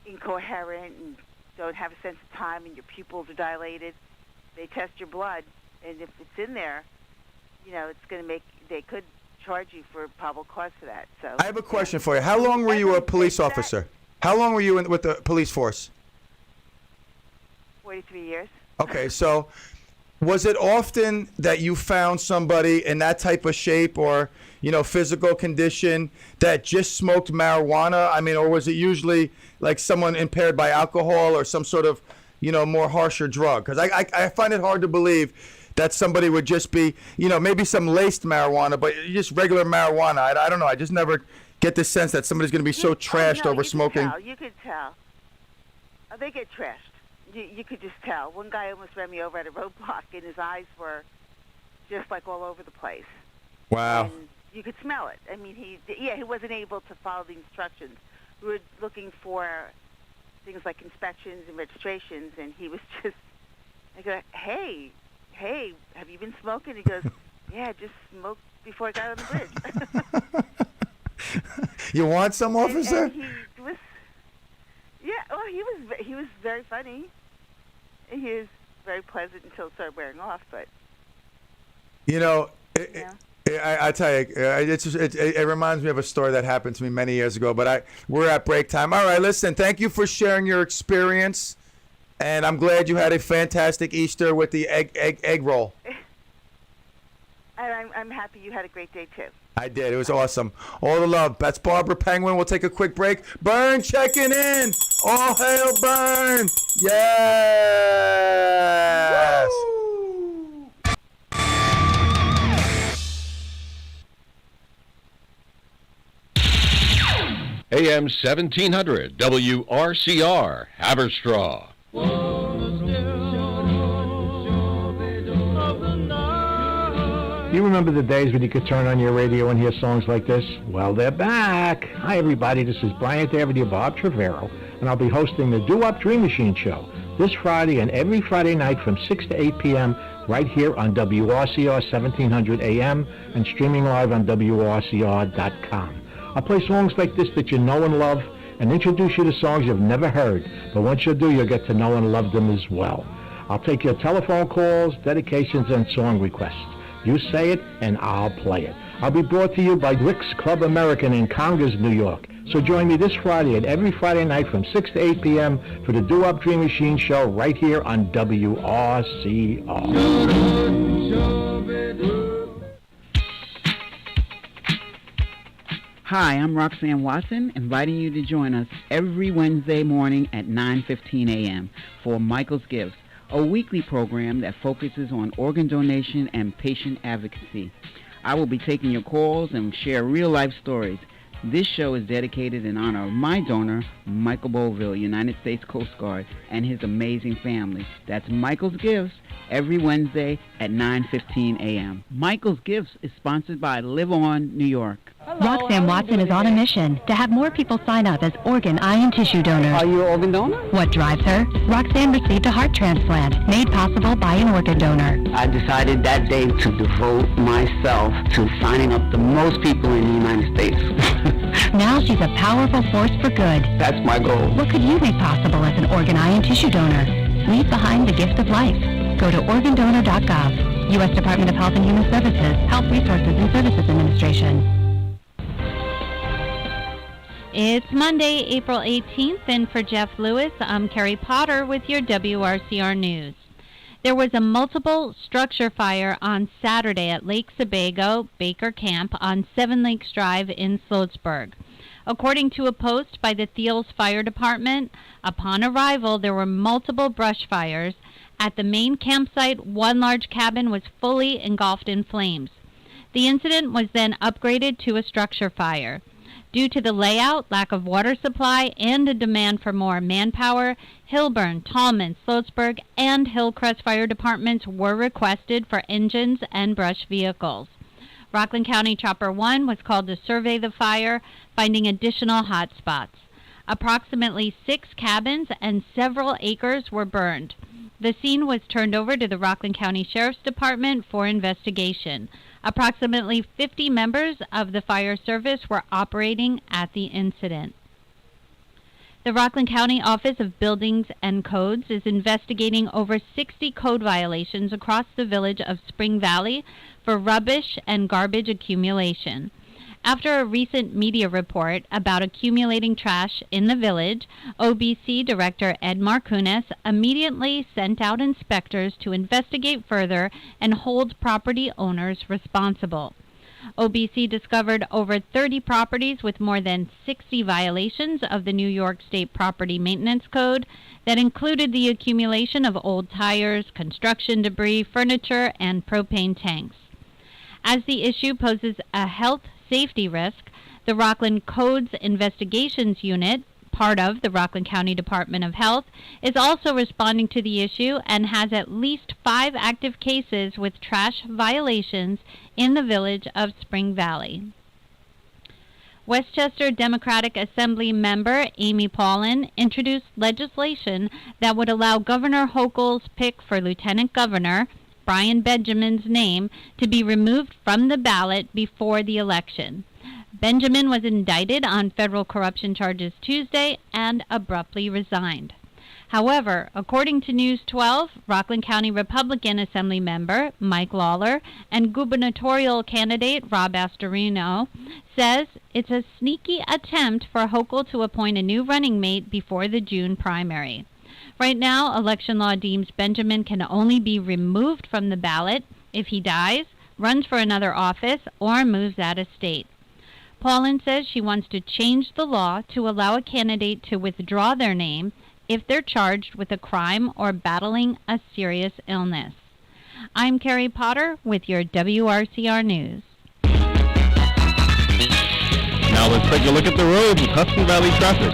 S18: incoherent and don't have a sense of time and your pupils are dilated, they test your blood, and if it's in there, it's going to they could charge you for probable cause for that. So
S4: I have a question for you. How long were you a police officer? How long were you with the police force?
S18: 43 years.
S4: Okay, so Was it often that you found somebody in that type of shape or, physical condition that just smoked marijuana? I mean, or was it usually like someone impaired by alcohol or some sort of, more harsher drug? Because I find it hard to believe that somebody would just be, maybe some laced marijuana, but just regular marijuana. I don't know. I just never get the sense that somebody's going to be so trashed over smoking.
S18: You could tell. They get trashed. You could just tell. One guy almost ran me over at a roadblock, and his eyes were just like all over the place.
S4: Wow.
S18: And you could smell it. I mean, he wasn't able to follow the instructions. We were looking for things like inspections and registrations, and he was just, I go, hey, have you been smoking? He goes, yeah, I just smoked before I got on the bridge.
S4: You want some, officer?
S18: And he was, he was very funny. He was very pleasant until it started wearing off, but...
S4: I tell you, it reminds me of a story that happened to me many years ago, but we're at break time. All right, listen, thank you for sharing your experience, and I'm glad you had a fantastic Easter with the egg roll.
S18: And I'm happy you had a great day, too.
S4: I did. It was awesome. All the love. That's Barbara Penguin. We'll take a quick break. Byrne checking in. All hail Byrne. Yes. Woo!
S5: AM 1700 WRCR Haverstraw.
S6: You remember the days when you could turn on your radio and hear songs like this? Well, they're back. Hi, everybody. This is Bryant David Bob Trevero, and I'll be hosting the Do-Up Dream Machine Show this Friday and every Friday night from 6 to 8 p.m. right here on WRCR 1700 AM and streaming live on WRCR.com. I'll play songs like this that you know and love and introduce you to songs you've never heard, but once you do, you'll get to know and love them as well. I'll take your telephone calls, dedications, and song requests. You say it, and I'll play it. I'll be brought to you by Rick's Club American in Congers, New York. So join me this Friday and every Friday night from 6 to 8 p.m. for the Do-Up Dream Machine Show right here on WRCR.
S19: Hi, I'm Roxanne Watson, inviting you to join us every Wednesday morning at 9:15 a.m. for Michael's Gifts, a weekly program that focuses on organ donation and patient advocacy. I will be taking your calls and share real-life stories. This show is dedicated in honor of my donor, Michael Boville, United States Coast Guard, and his amazing family. That's Michael's Gifts, every Wednesday at 9:15 a.m. Michael's Gifts is sponsored by Live On New York.
S20: Roxanne Watson is on a mission to have more people sign up as organ, eye, and tissue donors.
S19: Are you an organ donor?
S20: What drives her? Roxanne received a heart transplant made possible by an organ donor.
S19: I decided that day to devote myself to signing up the most people in the United States.
S20: Now she's a powerful force for good.
S19: That's my goal.
S20: What could you make possible as an organ, eye, and tissue donor? Leave behind the gift of life. Go to organdonor.gov. U.S. Department of Health and Human Services, Health Resources and Services Administration.
S14: It's Monday, April 18th, and for Jeff Lewis, I'm Carrie Potter with your WRCR News. There was a multiple structure fire on Saturday at Lake Sebago Baker Camp on Seven Lakes Drive in Sloatsburg. According to a post by the Thiels Fire Department, upon arrival there were multiple brush fires. At the main campsite, one large cabin was fully engulfed in flames. The incident was then upgraded to a structure fire. Due to the layout, lack of water supply, and a demand for more manpower, Hillburn, Tallman, Sloatsburg, and Hillcrest fire departments were requested for engines and brush vehicles. Rockland County Chopper 1 was called to survey the fire, finding additional hot spots. Approximately 6 cabins and several acres were burned. The scene was turned over to the Rockland County Sheriff's Department for investigation. Approximately 50 members of the fire service were operating at the incident. The Rockland County Office of Buildings and Codes is investigating over 60 code violations across the village of Spring Valley for rubbish and garbage accumulation. After a recent media report about accumulating trash in the village, OBC Director Ed Marcunas immediately sent out inspectors to investigate further and hold property owners responsible. OBC discovered over 30 properties with more than 60 violations of the New York State Property Maintenance Code that included the accumulation of old tires, construction debris, furniture, and propane tanks. As the issue poses a health safety risk, the Rockland Codes Investigations Unit, part of the Rockland County Department of Health, is also responding to the issue and has at least 5 active cases with trash violations in the village of Spring Valley. Westchester Democratic Assembly member Amy Paulin introduced legislation that would allow Governor Hochul's pick for lieutenant governor, Brian Benjamin's name, to be removed from the ballot before the election. Benjamin was indicted on federal corruption charges Tuesday and abruptly resigned. However, according to News 12, Rockland County Republican Assembly member Mike Lawler and gubernatorial candidate Rob Astorino says it's a sneaky attempt for Hochul to appoint a new running mate before the June primary. Right now, election law deems Benjamin can only be removed from the ballot if he dies, runs for another office, or moves out of state. Paulin says she wants to change the law to allow a candidate to withdraw their name if they're charged with a crime or battling a serious illness. I'm Carrie Potter with your WRCR News.
S7: Now let's take a look at the roads with Hudson Valley traffic.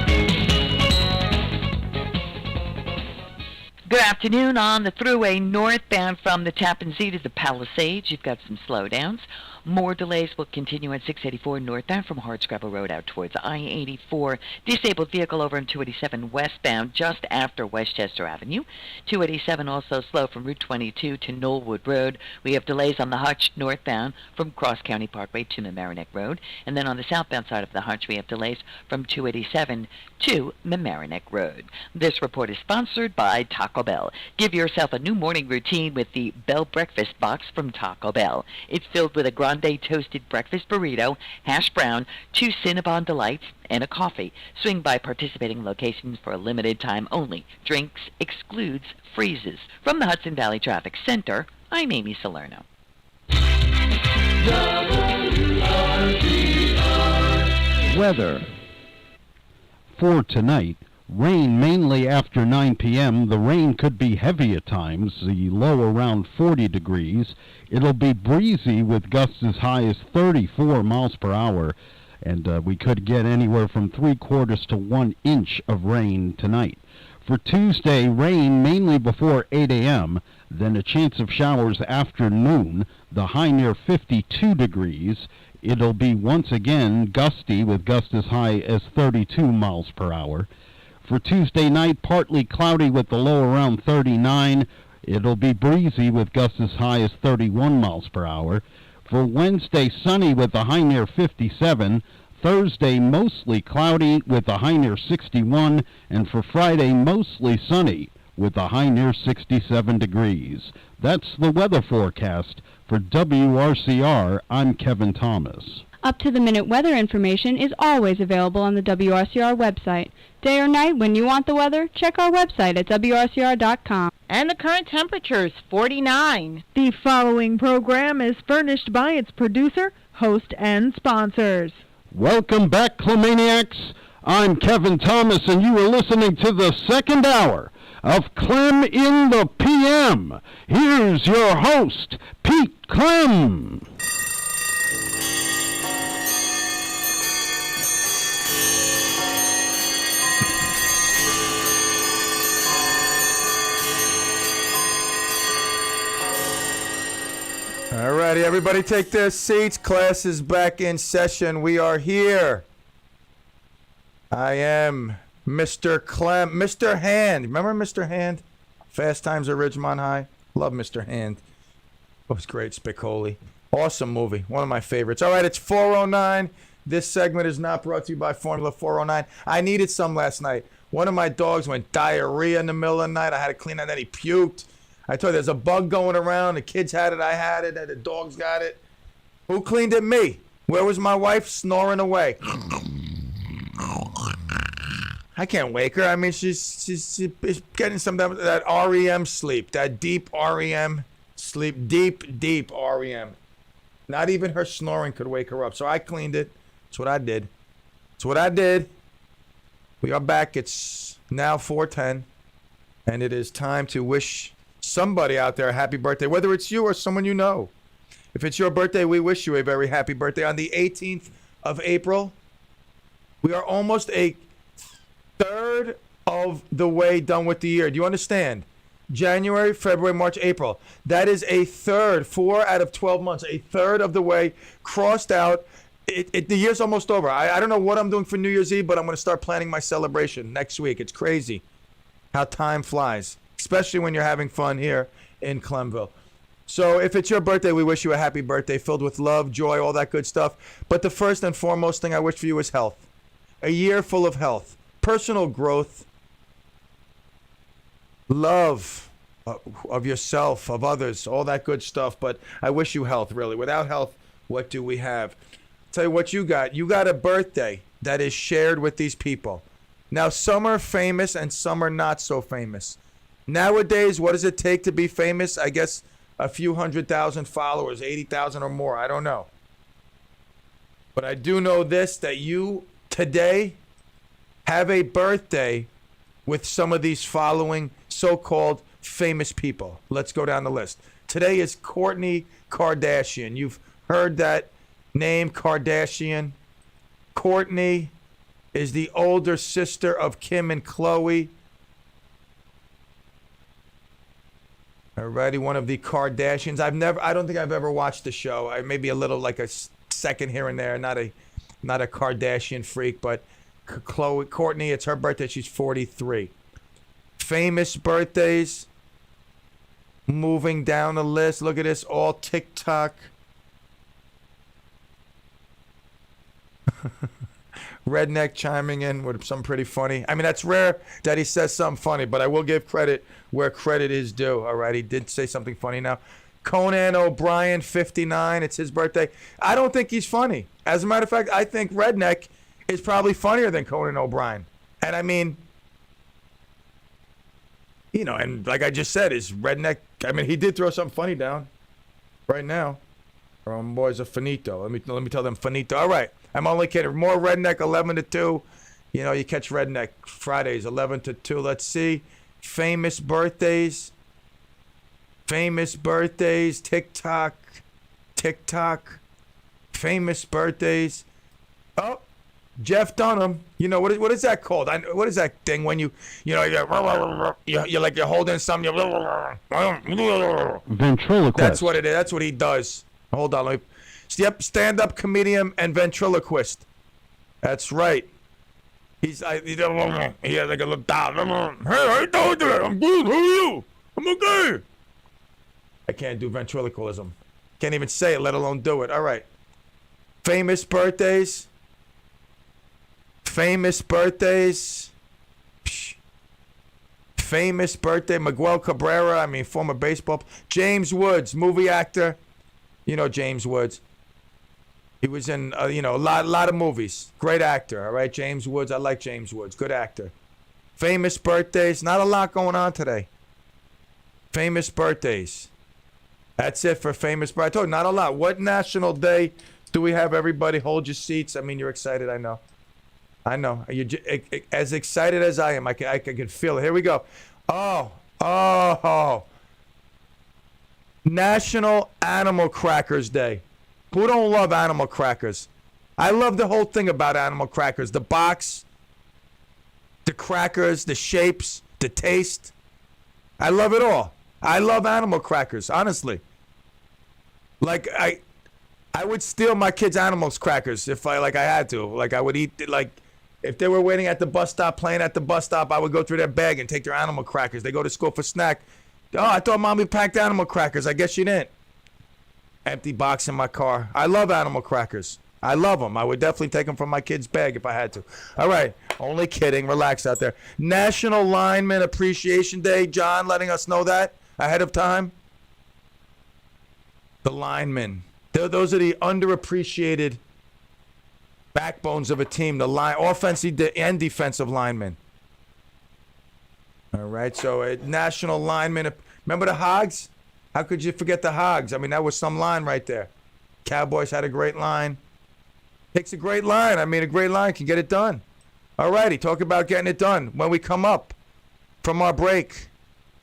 S17: Good afternoon. On the Thruway northbound from the Tappan Zee to the Palisades, you've got some slowdowns. More delays will continue on 684 northbound from Hardscrabble Road out towards I-84. Disabled vehicle over on 287 westbound just after Westchester Avenue. 287 also slow from Route 22 to Knollwood Road. We have delays on the Hutch northbound from Cross County Parkway to Mamaroneck Road. And then on the southbound side of the Hutch, we have delays from 287 to Mamaroneck Road. This report is sponsored by Taco Bell. Give yourself a new morning routine with the Bell Breakfast Box from Taco Bell. It's filled with a grande toasted breakfast burrito, hash brown, 2 Cinnabon Delights, and a coffee. Swing by participating locations for a limited time only. Drinks excludes freezes. From the Hudson Valley Traffic Center, I'm Amy Salerno.
S2: Weather. For tonight, rain mainly after 9 p.m. The rain could be heavy at times, the low around 40 degrees. It'll be breezy with gusts as high as 34 miles per hour, and we could get anywhere from 3/4 to 1 inch of rain tonight. For Tuesday, rain mainly before 8 a.m., then a chance of showers after noon, the high near 52 degrees. It'll be once again gusty with gusts as high as 32 miles per hour. For Tuesday night, partly cloudy with the low around 39. It'll be breezy with gusts as high as 31 miles per hour. For Wednesday, sunny with the high near 57. Thursday, mostly cloudy with the high near 61. And for Friday, mostly sunny with the high near 67 degrees. That's the weather forecast. For WRCR, I'm Kevin Thomas.
S10: Up-to-the-minute weather information is always available on the WRCR website. Day or night, when you want the weather, check our website at WRCR.com.
S11: And the current temperature is 49.
S1: The following program is furnished by its producer, host, and sponsors.
S2: Welcome back, Clemaniacs. I'm Kevin Thomas, and you are listening to the second hour of Clem in the PM. Here's your host, Pete Clem.
S4: All righty, everybody take their seats. Class is back in session. We are here. I am Mr. Clem, Mr. Hand. Remember Mr. Hand? Fast Times at Ridgemont High. Love Mr. Hand. It was great, Spicoli. Awesome movie. One of my favorites. All right, it's 4:09. This segment is not brought to you by Formula 409. I needed some last night. One of my dogs went diarrhea in the middle of the night. I had to clean it, and then he puked. I told you, there's a bug going around. The kids had it. I had it. The dogs got it. Who cleaned it? Me. Where was my wife snoring away? I can't wake her. I mean, she's getting some of that REM sleep, that deep REM sleep, deep REM. Not even her snoring could wake her up. So I cleaned it. That's what I did. We are back. It's now 4:10, and it is time to wish somebody out there a happy birthday, whether it's you or someone you know. If it's your birthday, we wish you a very happy birthday. On the 18th of April, we are almost a third of the way done with the year. Do you understand? January, February, March, April. That is a third, 4 out of 12 months, a third of the way crossed out. The year's almost over. I don't know what I'm doing for New Year's Eve, but I'm going to start planning my celebration next week. It's crazy how time flies, especially when you're having fun here in Clemville. So if it's your birthday, we wish you a happy birthday filled with love, joy, all that good stuff. But the first and foremost thing I wish for you is health. A year full of health, personal growth, love of yourself, of others, all that good stuff. But I wish you health, really. Without health, what do we have? Tell you what you got. You got a birthday that is shared with these people. Now, some are famous and some are not so famous. Nowadays, what does it take to be famous? I guess a few 100,000 followers, 80,000 or more. I don't know. But I do know this, that you today have a birthday with some of these following so-called famous people. Let's go down the list. Today is Kourtney Kardashian. You've heard that name, Kardashian. Kourtney is the older sister of Kim and Khloe. Alrighty, one of the Kardashians. I don't think I've ever watched the show. Maybe a little, like a second here and there. Not a Kardashian freak, but Kourtney, it's her birthday. She's 43. Famous birthdays. Moving down the list. Look at this, all TikTok. Redneck chiming in with something pretty funny. I mean, that's rare that he says something funny, but I will give credit where credit is due. All right, he did say something funny now. Conan O'Brien, 59. It's his birthday. I don't think he's funny. As a matter of fact, I think Redneck is probably funnier than Conan O'Brien. And I mean, you know, and like I just said, is Redneck, I mean, he did throw something funny down right now. Our boys are finito. Let me tell them finito. All right. I'm only kidding. More Redneck, 11 to 2. You know, you catch Redneck Fridays, 11 to 2. Let's see. Famous birthdays. TikTok. Famous birthdays. Oh, Jeff Dunham. You know, what is that called? What is that thing when you're like you're holding something.
S2: Ventriloquist.
S4: That's what it is. That's what he does. Hold on. Yep, stand-up comedian and ventriloquist. That's right. He has like a look down. Hey, how you doing today? I'm good. How are you? I'm okay. I can't do ventriloquism. Can't even say it, let alone do it. All right. Famous birthdays. Famous birthday, Miguel Cabrera, former baseball. James Woods, movie actor. You know James Woods. He was in, a lot of movies. Great actor, all right? James Woods, I like James Woods. Good actor. Famous birthdays. Not a lot going on today. Famous birthdays. That's it for famous birthdays. I told you, not a lot. What national day do we have? Everybody hold your seats. You're excited, I know. You're as excited as I am. I can feel it. Here we go. Oh. National Animal Crackers Day. Who don't love animal crackers? I love the whole thing about animal crackers. The box, the crackers, the shapes, the taste. I love it all. I love animal crackers, honestly. Like, I would steal my kids' animals crackers if I had to. Like, I would eat, if they were waiting at the bus stop, playing at the bus stop, I would go through their bag and take their animal crackers. They go to school for snack. Oh, I thought Mommy packed animal crackers. I guess she didn't. Empty box in my car. I love animal crackers. I love them. I would definitely take them from my kid's bag if I had to. All right. Only kidding. Relax out there. National Lineman Appreciation Day. John letting us know that ahead of time. The linemen. Those are the underappreciated backbones of a team, the line, offensive and defensive linemen. All right, so national linemen. Remember the Hogs? How could you forget the Hogs? I mean, that was some line right there. Cowboys had a great line. Takes a great line. I mean, a great line can get it done. All righty, talk about getting it done. When we come up from our break,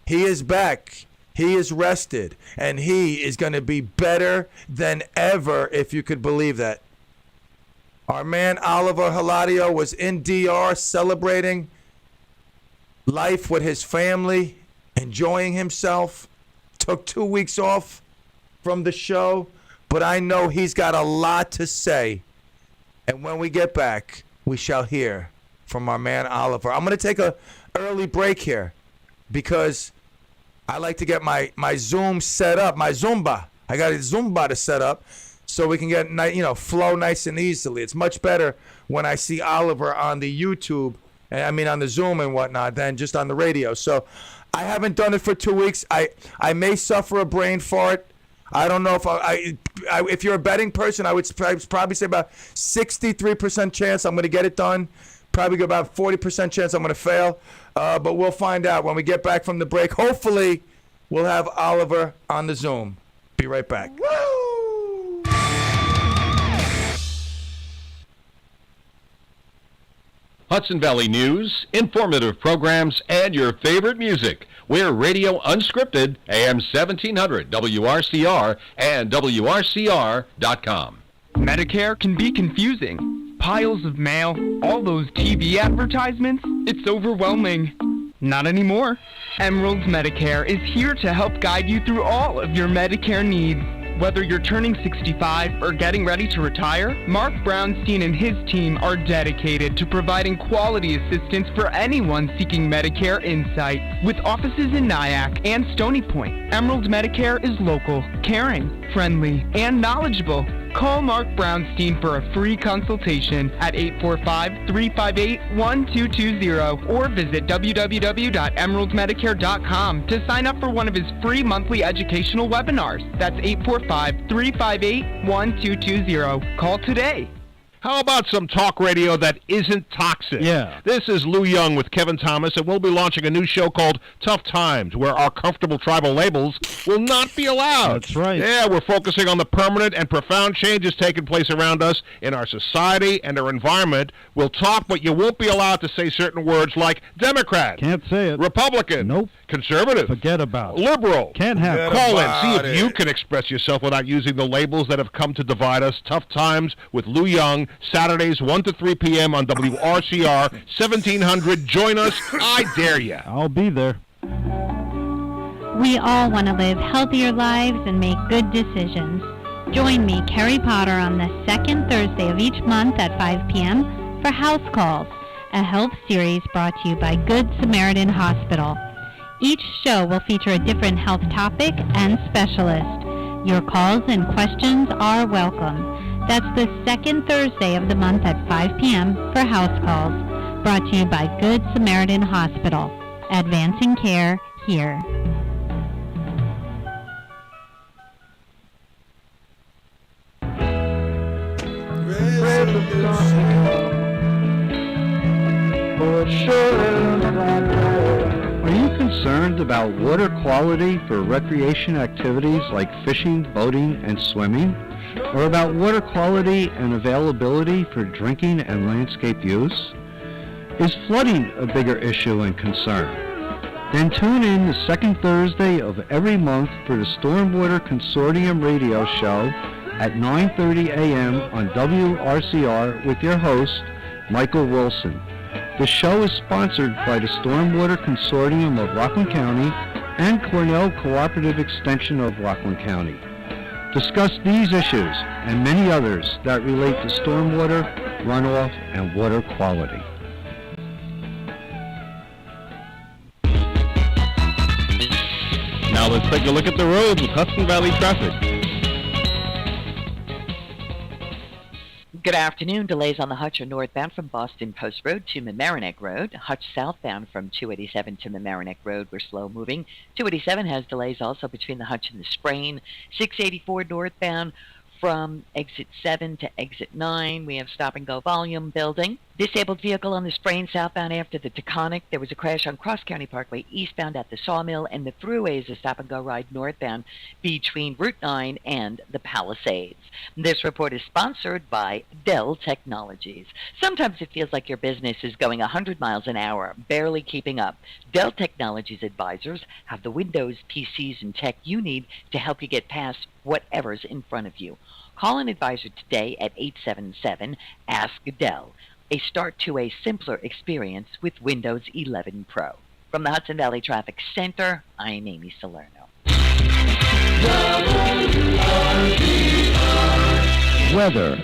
S4: he is back. He is rested, and he is going to be better than ever, if you could believe that. Our man Oliver Haladio was in DR celebrating life with his family, enjoying himself. Took 2 weeks off from the show, but I know he's got a lot to say. And when we get back, we shall hear from our man Oliver. I'm going to take a early break here because I like to get my Zoom set up, my Zumba. I got a Zumba to set up so we can get, flow nice and easily. It's much better when I see Oliver on the YouTube, on the Zoom and whatnot, than just on the radio. So I haven't done it for 2 weeks. I may suffer a brain fart. I don't know if if you're a betting person, I would probably say about 63% chance I'm going to get it done. Probably about 40% chance I'm going to fail. But we'll find out when we get back from the break. Hopefully, we'll have Oliver on the Zoom. Be right back. Woo!
S5: Hudson Valley News, informative programs, and your favorite music. We're Radio Unscripted, AM 1700, WRCR, and WRCR.com.
S21: Medicare can be confusing. Piles of mail, all those TV advertisements, it's overwhelming. Not anymore. Emerald's Medicare is here to help guide you through all of your Medicare needs. Whether you're turning 65 or getting ready to retire, Mark Brownstein and his team are dedicated to providing quality assistance for anyone seeking Medicare insight. With offices in Nyack and Stony Point, Emerald Medicare is local, caring, friendly, and knowledgeable. Call Mark Brownstein for a free consultation at 845-358-1220 or visit www.emeraldmedicare.com to sign up for one of his free monthly educational webinars. That's 845-358-1220. Call today.
S22: How about some talk radio that isn't toxic?
S2: Yeah.
S22: This is Lou Young with Kevin Thomas, and we'll be launching a new show called Tough Times, where our comfortable tribal labels will not be allowed.
S2: That's right.
S22: Yeah, we're focusing on the permanent and profound changes taking place around us in our society and our environment. We'll talk, but you won't be allowed to say certain words like Democrat.
S2: Can't say it.
S22: Republican.
S2: Nope.
S22: Conservative.
S2: Forget about it.
S22: Liberal.
S2: Can't have.
S22: Call in. See if you can express yourself without using the labels that have come to divide us. Tough Times with Lou Young, Saturdays 1 to 3 p.m. on WRCR 1700. Join us. I dare you.
S2: I'll be there.
S14: We all want to live healthier lives and make good decisions. Join me, Carrie Potter, on the second Thursday of each month at 5 p.m. for House Calls, a health series brought to you by Good Samaritan Hospital. Each show will feature a different health topic and specialist. Your calls and questions are welcome. That's the second Thursday of the month at 5 p.m. for House Calls, brought to you by Good Samaritan Hospital. Advancing care here.
S2: Are you concerned about water quality for recreation activities like fishing, boating, and swimming? Or about water quality and availability for drinking and landscape use? Is flooding a bigger issue and concern? Then tune in the second Thursday of every month for the Stormwater Consortium radio show at 9:30 a.m. on WRCR with your host, Michael Wilson. The show is sponsored by the Stormwater Consortium of Rockland County and Cornell Cooperative Extension of Rockland County. Discuss these issues and many others that relate to stormwater, runoff, and water quality.
S22: Now let's take a look at the roads with Hudson Valley traffic.
S17: Good afternoon. Delays on the Hutch are northbound from Boston Post Road to Mamaroneck Road. Hutch southbound from 287 to Mamaroneck Road. We're slow moving. 287 has delays also between the Hutch and the Sprain. 684 northbound from exit 7 to exit 9. We have stop-and-go volume building. Disabled vehicle on the Sprain southbound after the Taconic. There was a crash on Cross County Parkway eastbound at the Sawmill, and the Thruway is a stop-and-go ride northbound between Route 9 and the Palisades. This report is sponsored by Dell Technologies. Sometimes it feels like your business is going 100 miles an hour, barely keeping up. Dell Technologies advisors have the Windows, PCs, and tech you need to help you get past whatever's in front of you. Call an advisor today at 877-ASK-DELL. A start to a simpler experience with Windows 11 Pro. From the Hudson Valley Traffic Center, I'm Amy Salerno.
S2: Weather.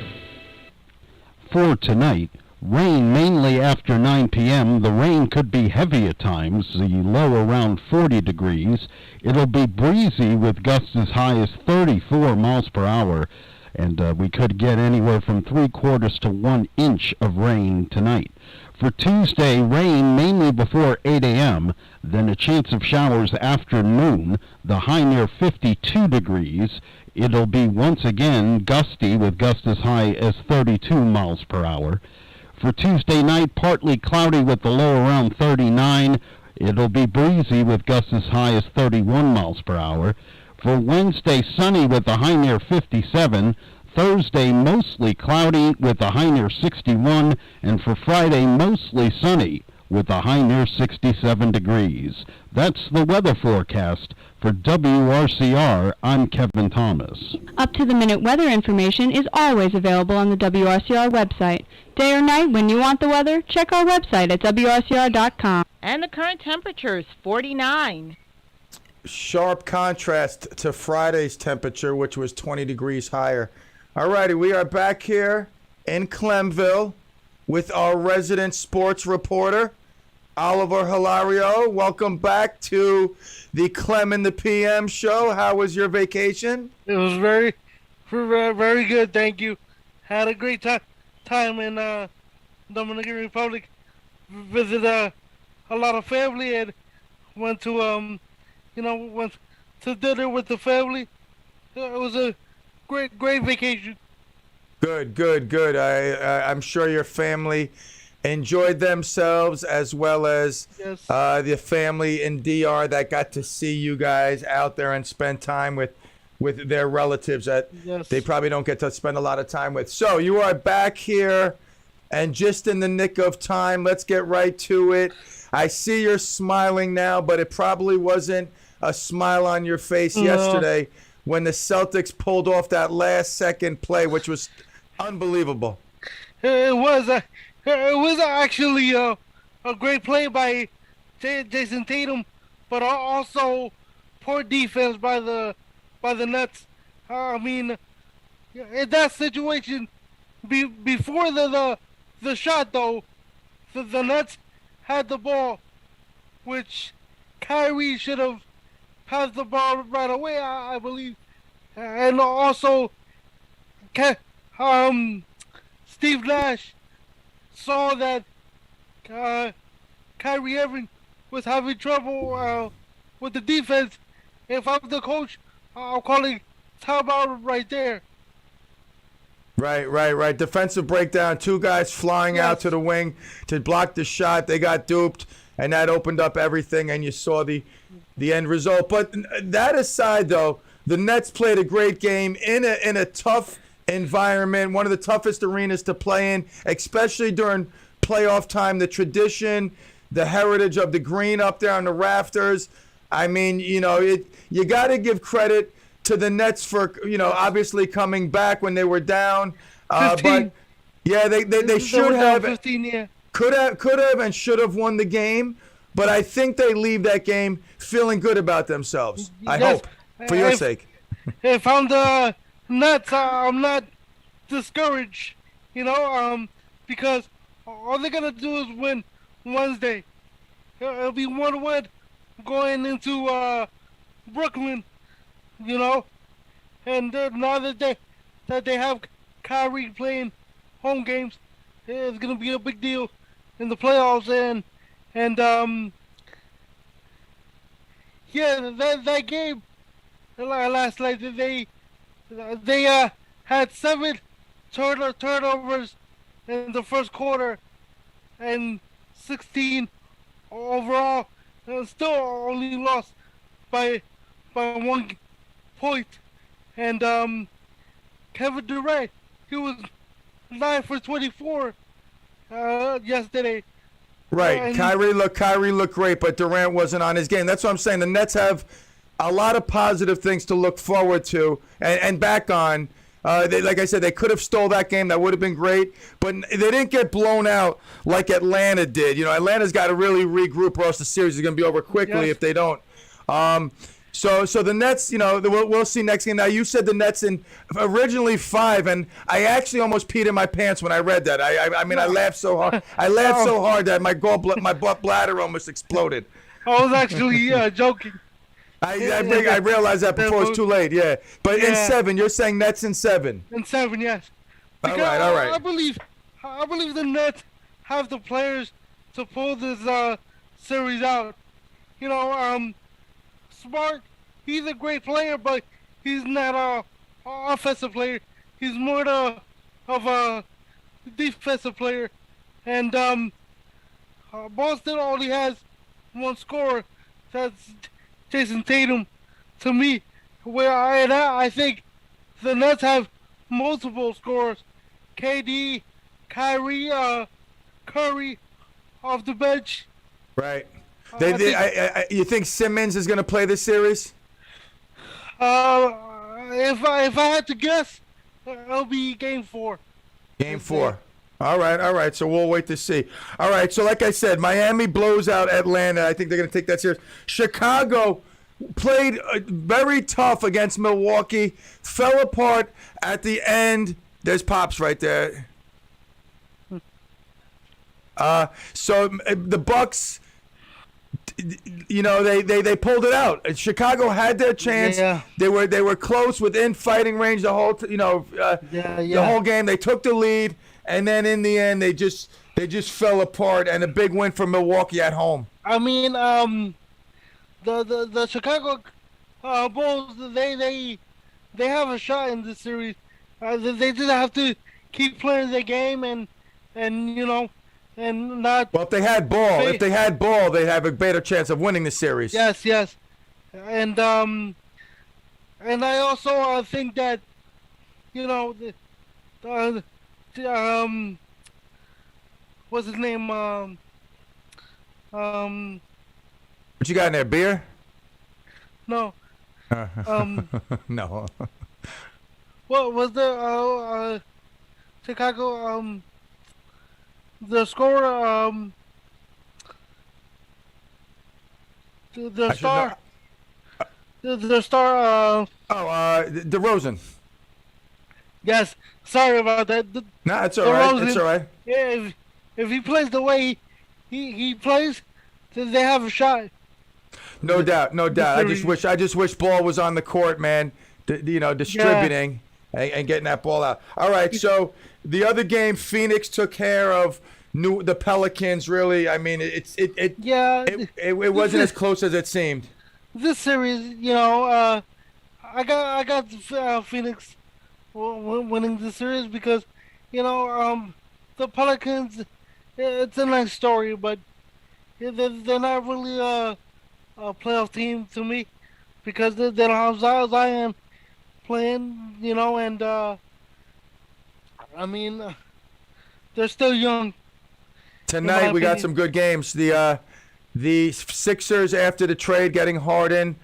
S2: For tonight, rain mainly after 9 p.m. The rain could be heavy at times, the low around 40 degrees. It'll be breezy with gusts as high as 34 miles per hour. And we could get anywhere from 3/4 to 1 inch of rain tonight. For Tuesday, rain mainly before 8 a.m., then a chance of showers after noon, the high near 52 degrees. It'll be once again gusty with gusts as high as 32 miles per hour. For Tuesday night, partly cloudy with the low around 39. It'll be breezy with gusts as high as 31 miles per hour. For Wednesday, sunny with a high near 57. Thursday, mostly cloudy with a high near 61. And for Friday, mostly sunny with a high near 67 degrees. That's the weather forecast. For WRCR, I'm Kevin Thomas.
S10: Up-to-the-minute weather information is always available on the WRCR website. Day or night, when you want the weather, check our website at WRCR.com.
S11: And the current temperature is 49.
S4: Sharp contrast to Friday's temperature, which was 20 degrees higher. All righty, we are back here in Clemville with our resident sports reporter, Oliver Hilario. Welcome back to the Clem in the PM show. How was your vacation?
S3: It was very good, thank you. Had a great time in Dominican Republic. Visited a lot of family and went to went to dinner with the family. It was a great vacation.
S4: Good. I'm sure your family enjoyed themselves, as well as the family in DR that got to see you guys out there and spend time with their relatives that they probably don't get to spend a lot of time with. So you are back here, and just in the nick of time, let's get right to it. I see you're smiling now, but it probably wasn't a smile on your face yesterday when the Celtics pulled off that last-second play, which was unbelievable.
S3: It was actually a great play by Jason Tatum, but also poor defense by the Nets. I mean, in that situation, before the shot though, the Nets had the ball, which Kyrie should have passed the ball right away, I believe, and also Steve Nash saw that Kyrie Irving was having trouble with the defense. If I'm the coach, I'm calling timeout right there.
S4: Right. Defensive breakdown. Two guys flying out to the wing to block the shot. They got duped, and that opened up everything, and you saw the end result. But that aside, though, the Nets played a great game in a tough environment, one of the toughest arenas to play in, especially during playoff time. The tradition, the heritage of the green up there on the rafters. I mean, you got to give credit to the Nets for, obviously coming back when they were down.
S3: 15.
S4: But yeah, they should have,
S3: 15, yeah.
S4: could have and should have won the game. But I think they leave that game feeling good about themselves. I hope, for your sake.
S3: If I'm the Nets, I'm not discouraged, because all they're going to do is win Wednesday. It'll be one win going into Brooklyn, and now that they have Kyrie playing home games, it's going to be a big deal in the playoffs, and that game last night, they had 7 turnovers in the first quarter and 16 overall, and still only lost by 1 point. And Kevin Durant, he was 9 for 24 yesterday.
S4: Right. Kyrie looked great, but Durant wasn't on his game. That's what I'm saying. The Nets have a lot of positive things to look forward to and back on. Like I said, they could have stole that game. That would have been great. But they didn't get blown out like Atlanta did. You know, Atlanta's got to really regroup, or else the series is going to be over quickly if they don't. So the Nets, you know, we'll see next game. Now, you said the Nets in originally 5, and I actually almost peed in my pants when I read that. I mean, I laughed so hard. I laughed so hard that my bladder almost exploded.
S3: I was actually joking.
S4: I realized that before it's too late, yeah. But in 7, you're saying Nets in 7.
S3: In 7, yes.
S4: All right.
S3: I believe the Nets have the players to pull this series out. You know, Smart, he's a great player, but he's not a offensive player. He's more of a defensive player. And Boston only has 1 scorer. That's Jason Tatum, to me. Where I think the Nets have multiple scorers. KD, Kyrie, Curry off the bench.
S4: Right. You think Simmons is going to play this series?
S3: If I had to guess, it'll be Game 4.
S4: Game 4. All right. So we'll wait to see. All right. So like I said, Miami blows out Atlanta. I think they're going to take that series. Chicago played very tough against Milwaukee. Fell apart at the end. There's Pops right there. So the Bucks, you know, they pulled it out. Chicago had their chance.
S3: Yeah.
S4: They were close, within fighting range the whole the whole game. They took the lead, and then in the end they just fell apart. And a big win for Milwaukee at home.
S3: I mean, the Chicago Bulls, they have a shot in this series. They just have to keep playing their game and you know. And not.
S4: Well, if they had ball, they'd have a better chance of winning the series.
S3: Yes, and I also think that, you know, what's his name?
S4: What you got in there? Beer?
S3: No.
S4: No.
S3: What was the Chicago? The scorer, the star,
S4: DeRozan.
S3: Yes, sorry about that.
S4: No, it's all right.
S3: DeRozan,
S4: It's all right.
S3: Yeah, if he plays the way he plays, then they have a shot.
S4: No doubt. I just wish ball was on the court, man. Distributing and getting that ball out. All right, so. The other game, Phoenix took care of the Pelicans. Really, I mean, it wasn't as close as it seemed.
S3: This series, you know, I got Phoenix winning the series because, you know, the Pelicans. It's a nice story, but they're not really a playoff team to me because they don't have Zion playing, you know, and. I mean, they're still young.
S4: Tonight we got some good games. The Sixers, after the trade, getting Harden,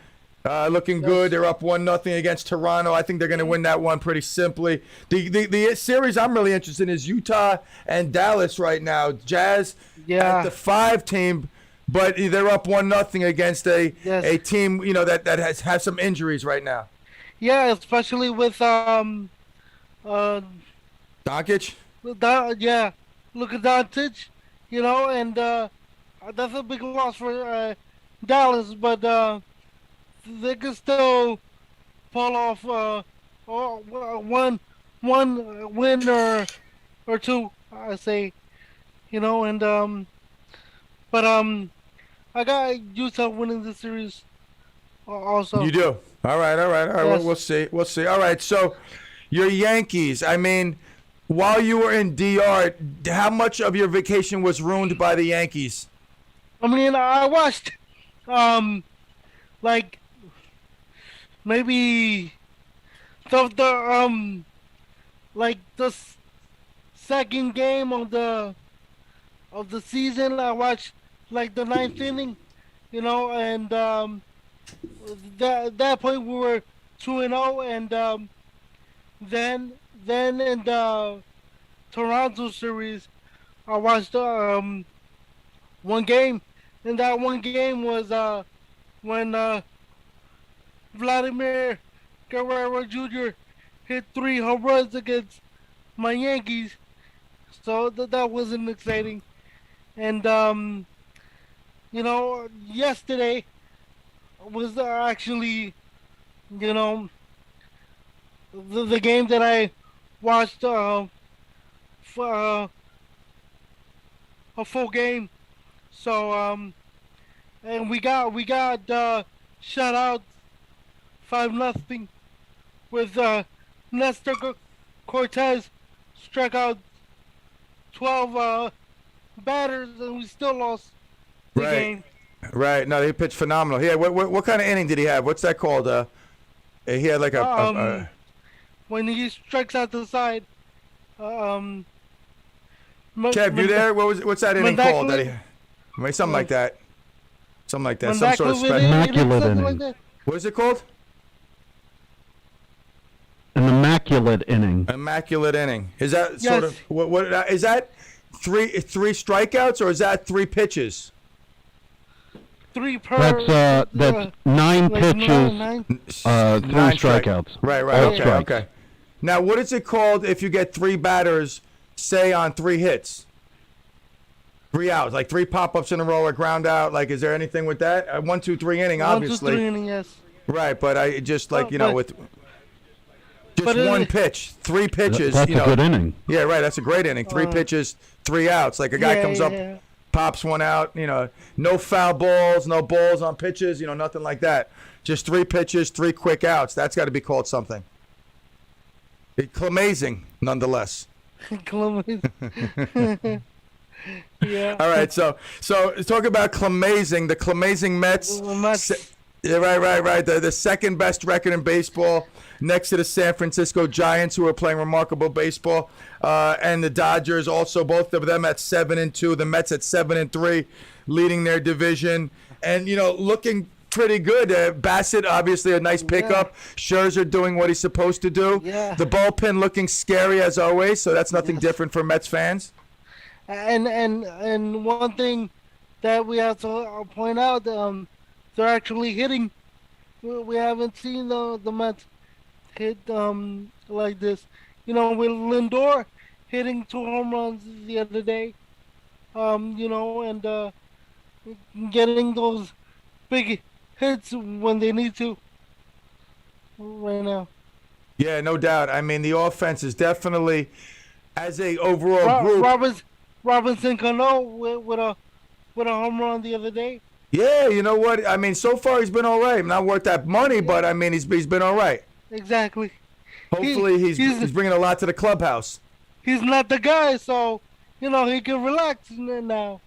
S4: looking good. They're up 1-0 against Toronto. I think they're going to win that one pretty simply. The series I'm really interested in is Utah and Dallas right now. Jazz at the 5 team, but they're up 1-0 against a team, you know, that has some injuries right now.
S3: Yeah, especially with
S4: Doncic?
S3: Yeah, Luka Doncic, you know, and that's a big loss for Dallas, but they can still pull off one win or two, I say, you know, and but I got Utah winning the series also.
S4: You do? All right.
S3: Yes.
S4: We'll see. All right, so your Yankees. I mean, while you were in DR, how much of your vacation was ruined by the Yankees?
S3: I mean, I watched, like maybe like the second game of the season. I watched like the ninth inning, and that point we were 2-0, and then in the Toronto series, I watched one game, and that one game was when Vladimir Guerrero Jr. hit 3 home runs against my Yankees. So that wasn't exciting. And yesterday was actually, the game that I watched for a full game. So and we got shut out 5-0 with Nestor Cortez struck out 12 batters, and we still lost the game.
S4: Right. No, he pitched phenomenal. Yeah. What kind of inning did he have? What's that called? He had like a
S3: when he strikes out the side.
S4: Kev, you there? What's that inning called? Something like that. Something like that. Some sort of special.
S2: Immaculate inning.
S3: Like
S4: what is it called?
S2: An immaculate inning.
S4: Immaculate inning. Is that sort of what is that? Three strikeouts, or is that 3 pitches?
S3: 3 per.
S2: That's 9 pitches. 3 strikeouts.
S4: Right.
S2: All strikes.
S4: Okay. Now, what is it called if you get 3 batters, say on 3 hits? 3 outs, like 3 pop-ups in a row or ground out. Like, is there anything with that? 1, 2, 3 inning, obviously.
S3: 1, 2, 3 inning, yes.
S4: Right, but I just with just one pitch, 3 pitches.
S2: That's a good inning.
S4: Yeah, right. That's a great inning. 3 pitches, 3 outs. Like a guy comes up, pops one out. No foul balls, no balls on pitches. Nothing like that. Just 3 pitches, 3 quick outs. That's got to be called something. Amazing, nonetheless.
S3: Yeah.
S4: All right, so talk about Clemazing, the Clemazing Mets. Yeah, right. The second best record in baseball, next to the San Francisco Giants, who are playing remarkable baseball, and the Dodgers also, both of them at 7-2. The Mets at 7-3, leading their division, and looking pretty good. Bassett, obviously a nice pickup. Scherzer doing what he's supposed to do.
S3: Yeah.
S4: The bullpen looking scary as always, so that's nothing different for Mets fans.
S3: And one thing that we have to point out, they're actually hitting. We haven't seen the Mets hit like this. With Lindor hitting 2 home runs the other day, and getting those big hits when they need to right now.
S4: Yeah, no doubt. I mean, the offense is definitely, as a overall group.
S3: Robinson Cano with a home run the other day.
S4: Yeah, you know what? I mean, so far he's been all right. Not worth that money, but I mean, he's been all right.
S3: Exactly.
S4: Hopefully, he's bringing a lot to the clubhouse.
S3: He's not the guy, so he can relax now.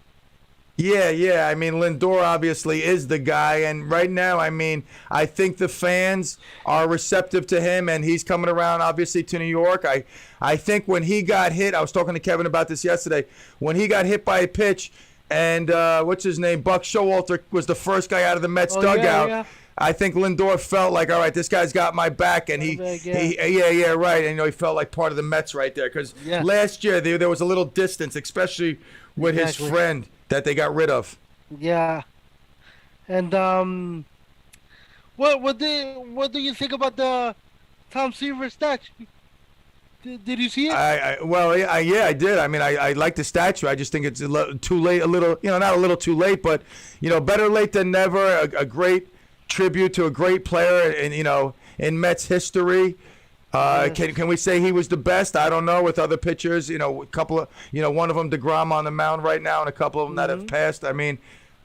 S4: Yeah. I mean, Lindor obviously is the guy, and right now, I mean, I think the fans are receptive to him, and he's coming around, obviously, to New York. I think when he got hit, I was talking to Kevin about this yesterday, when he got hit by a pitch, and what's his name, Buck Showalter was the first guy out of the Mets dugout.
S3: Yeah.
S4: I think Lindor felt like, all right, this guy's got my back, and he right. And he felt like part of the Mets right there, because last year there was a little distance, especially with his friend that they got rid of.
S3: Yeah. And what do you think about the Tom Seaver statue? Did you see it?
S4: I did. I mean, I like the statue. I just think it's too late. A little, not a little too late, but better late than never. A great tribute to a great player, in Mets history. Can we say he was the best? I don't know. With other pitchers, a couple of, one of them DeGrom on the mound right now, and a couple of them that have passed. I mean,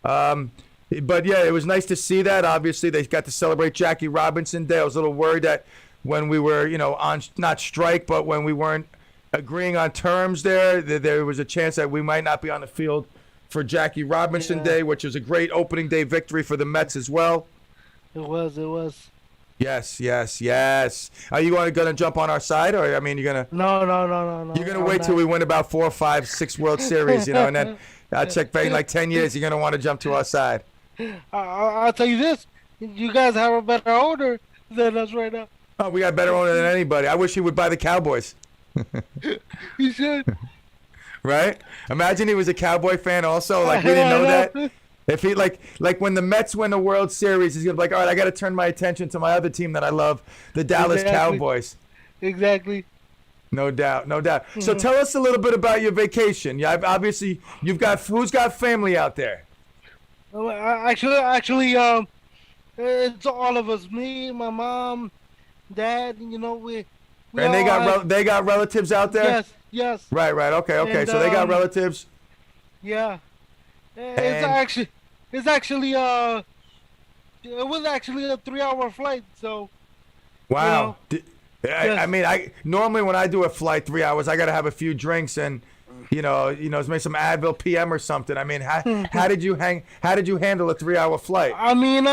S4: but yeah, it was nice to see that. Obviously, they got to celebrate Jackie Robinson Day. I was a little worried that when we were, on not strike, but when we weren't agreeing on terms there was a chance that we might not be on the field for Jackie Robinson Day, which was a great opening day victory for the Mets as well.
S3: It was.
S4: Yes. Are you going to jump on our side, or you're going to?
S3: No.
S4: You're going to wait till we win about 4, 5, 6 World Series, and then I'll check back in like 10 years. You're going to want to jump to our side.
S3: I'll tell you this: you guys have a better owner than us right now.
S4: Oh, we got better owner than anybody. I wish he would buy the Cowboys.
S3: You should.
S4: Right? Imagine he was a Cowboy fan also. Like, we didn't know that. If he, like when the Mets win the World Series, he's going to be like, all right, I got to turn my attention to my other team that I love, the Dallas Cowboys.
S3: Exactly.
S4: No doubt. So tell us a little bit about your vacation. Yeah, obviously, who's got family out there?
S3: Actually, it's all of us. Me, my mom, Dad. We
S4: and they got relatives out there.
S3: Yes.
S4: Right. Okay.
S3: And,
S4: so they got relatives.
S3: Yeah. It was actually a 3-hour flight. So.
S4: Wow. I mean, normally when I do a flight 3 hours, I got to have a few drinks and, maybe some Advil PM or something. I mean, how did you handle a 3-hour flight?
S3: I mean,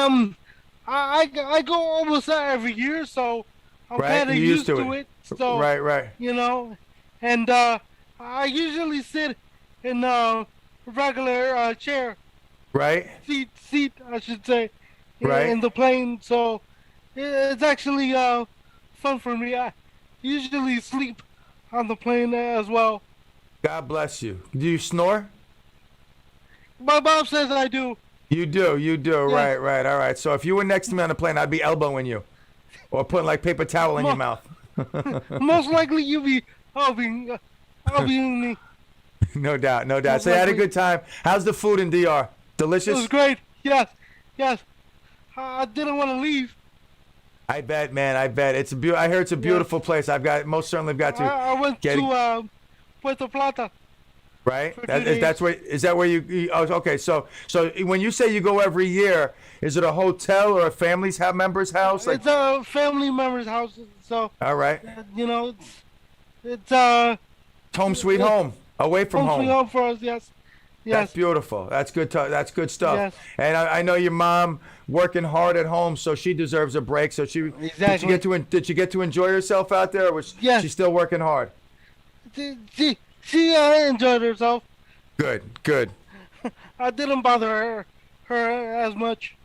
S3: I go almost every year, so I'm kind of used to it. So
S4: right.
S3: And I usually sit in a regular chair.
S4: Right.
S3: Seat, I should say.
S4: Right.
S3: In the plane, so it's actually fun for me. I usually sleep on the plane as well.
S4: God bless you. Do you snore?
S3: My mom says I do.
S4: You do.
S3: Yes.
S4: Right. All right. So if you were next to me on the plane, I'd be elbowing you, or putting like paper towel in your mouth.
S3: Most likely you'll be elbowing me.
S4: No doubt. So you had a good time. How's the food in DR? Delicious?
S3: It was great. Yes. I didn't want to leave.
S4: I bet, man. I bet I heard it's a beautiful place. Most certainly got to.
S3: I went to Puerto Plata.
S4: Right. Is that where you? Oh, okay. So when you say you go every year, is it a hotel or a family's member's house?
S3: It's a family member's house. So.
S4: All right.
S3: It's
S4: home sweet home. Away from home.
S3: Home sweet home for us. Yes.
S4: That's beautiful. That's good. That's good stuff.
S3: Yes.
S4: And I know your mom working hard at home, so she deserves a break. So
S3: Exactly.
S4: Did she get to enjoy herself out there, or was she still working hard?
S3: She enjoyed herself.
S4: Good.
S3: I didn't bother her as much.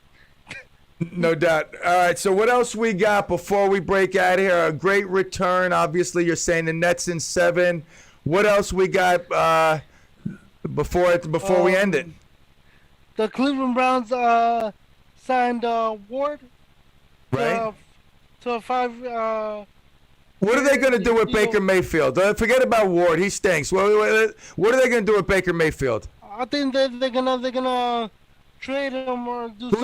S4: No doubt. All right. So what else we got before we break out of here? A great return. Obviously, you're saying the Nets in 7. What else we got? Before we end it,
S3: the Cleveland Browns signed Ward,
S4: right?
S3: To 5.
S4: What are they going to do with Baker Mayfield? Forget about Ward; he stinks. What are they going to do with Baker Mayfield?
S3: I think they're gonna trade him or do something.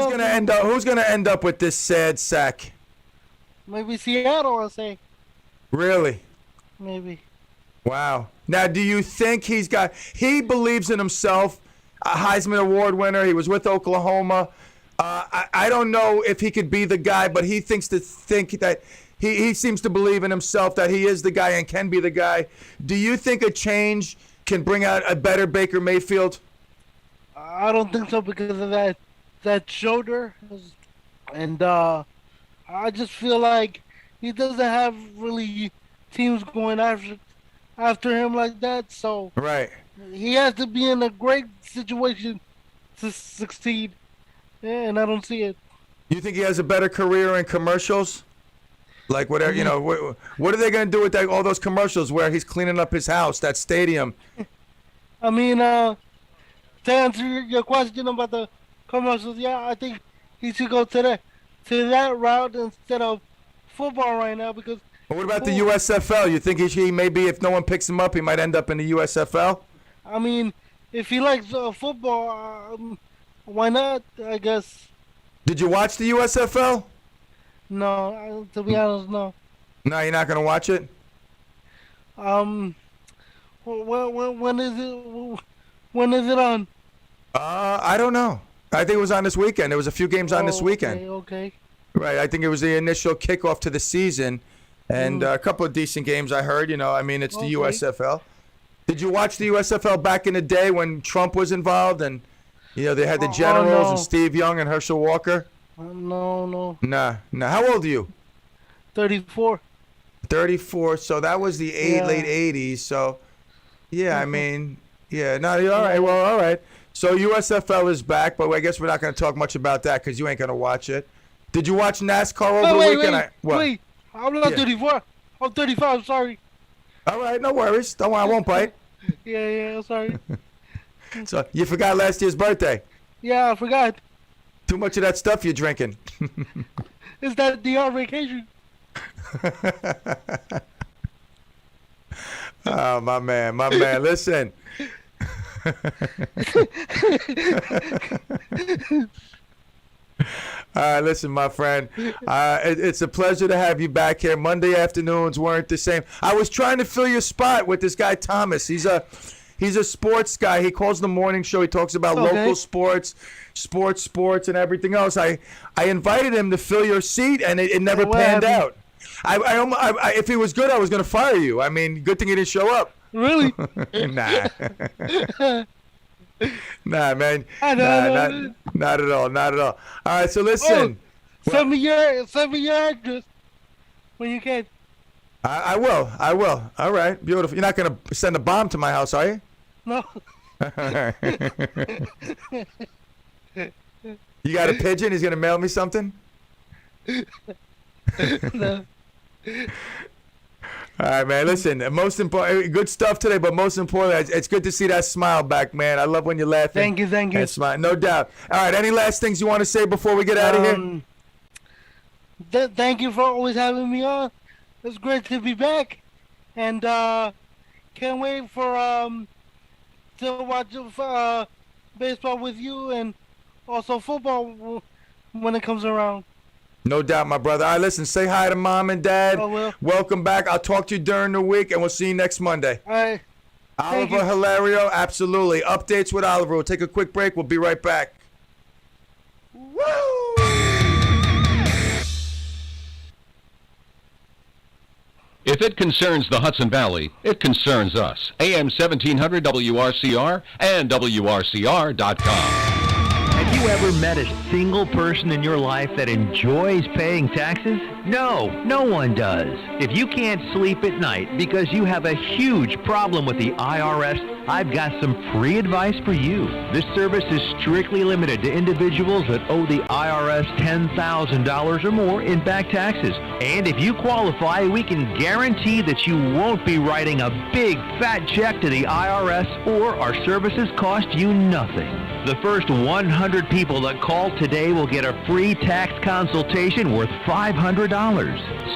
S4: Who's going to end up with this sad sack?
S3: Maybe Seattle, I say.
S4: Really?
S3: Maybe.
S4: Wow. Now, do you think he believes in himself, a Heisman Award winner. He was with Oklahoma. I don't know if he could be the guy, but he think that he seems to believe in himself that he is the guy and can be the guy. Do you think a change can bring out a better Baker Mayfield?
S3: I don't think so because of that shoulder. And I just feel like he doesn't have really teams going after him like that, so
S4: right.
S3: He has to be in a great situation to succeed, and I don't see it.
S4: You think he has a better career in commercials? Like whatever, what are they going to do with all those commercials where he's cleaning up his house, that stadium?
S3: I mean, to answer your question about the commercials, yeah, I think he should go to that route instead of football right now because.
S4: What about the USFL? You think he maybe if no one picks him up, he might end up in the USFL?
S3: I mean, if he likes football, why not? I guess.
S4: Did you watch the USFL?
S3: No, to be honest, no.
S4: No, you're not gonna watch it.
S3: When is it? When is it on?
S4: I don't know. I think it was on this weekend. There was a few games on this weekend.
S3: Okay.
S4: Right. I think it was the initial kickoff to the season. and a couple of decent games I heard. You know, I mean, it's the USFL. Did you watch the USFL back in the day when Trump was involved and, you know, they had the Generals and Steve Young and Herschel Walker?
S3: No.
S4: Nah. How old are you?
S3: 34.
S4: 34. So that was the late 80s. So, yeah, I mean, yeah. No, all right. Well, all right. So USFL is back, but I guess we're not going to talk much about that because you ain't going to watch it. Did you watch NASCAR over the weekend?
S3: Wait. I'm not 34. I'm 35. I'm sorry.
S4: All right. No worries. Don't worry. I won't bite.
S3: Yeah. I'm sorry.
S4: So you forgot last year's birthday?
S3: Yeah, I forgot.
S4: Too much of that stuff you're drinking.
S3: Is that DR vacation?
S4: Oh, my man. Listen. All right, listen, my friend. It's a pleasure to have you back here. Monday afternoons weren't the same. I was trying to fill your spot with this guy Thomas. He's a sports guy. He calls the morning show. He talks about local sports, and everything else. I invited him to fill your seat, and it never panned out. I if he was good, I was going to fire you. I mean, good thing he didn't show up.
S3: Really?
S4: Nah. Nah, man. Not at all. All right, so listen.
S3: Send me your address when you can.
S4: I will. All right, beautiful. You're not going to send a bomb to my house, are you?
S3: No.
S4: You got a pigeon? He's going to mail me something?
S3: No.
S4: All right, man. Listen, most important, good stuff today, but most importantly, it's good to see that smile back, man. I love when you're laughing.
S3: Thank you.
S4: And smile, no doubt. All right, any last things you want to say before we get out of here?
S3: Thank you for always having me on. It's great to be back, and can't wait for to watch baseball with you, and also football when it comes around.
S4: No doubt, my brother. All right, listen, say hi to Mom and Dad.
S3: I will.
S4: Welcome back. I'll talk to you during the week, and we'll see you next Monday.
S3: All right.
S4: Oliver Hilario, absolutely. Updates with Oliver. We'll take a quick break. We'll be right back. Woo!
S5: If it concerns the Hudson Valley, it concerns us. AM 1700 WRCR and WRCR.com.
S8: Have you ever met a single person in your life that enjoys paying taxes? No one does. If you can't sleep at night because you have a huge problem with the IRS, I've got some free advice for you. This service is strictly limited to individuals that owe the IRS $10,000 or more in back taxes. And if you qualify, we can guarantee that you won't be writing a big fat check to the IRS, or our services cost you nothing. The first 100 people that call today will get a free tax consultation worth $500.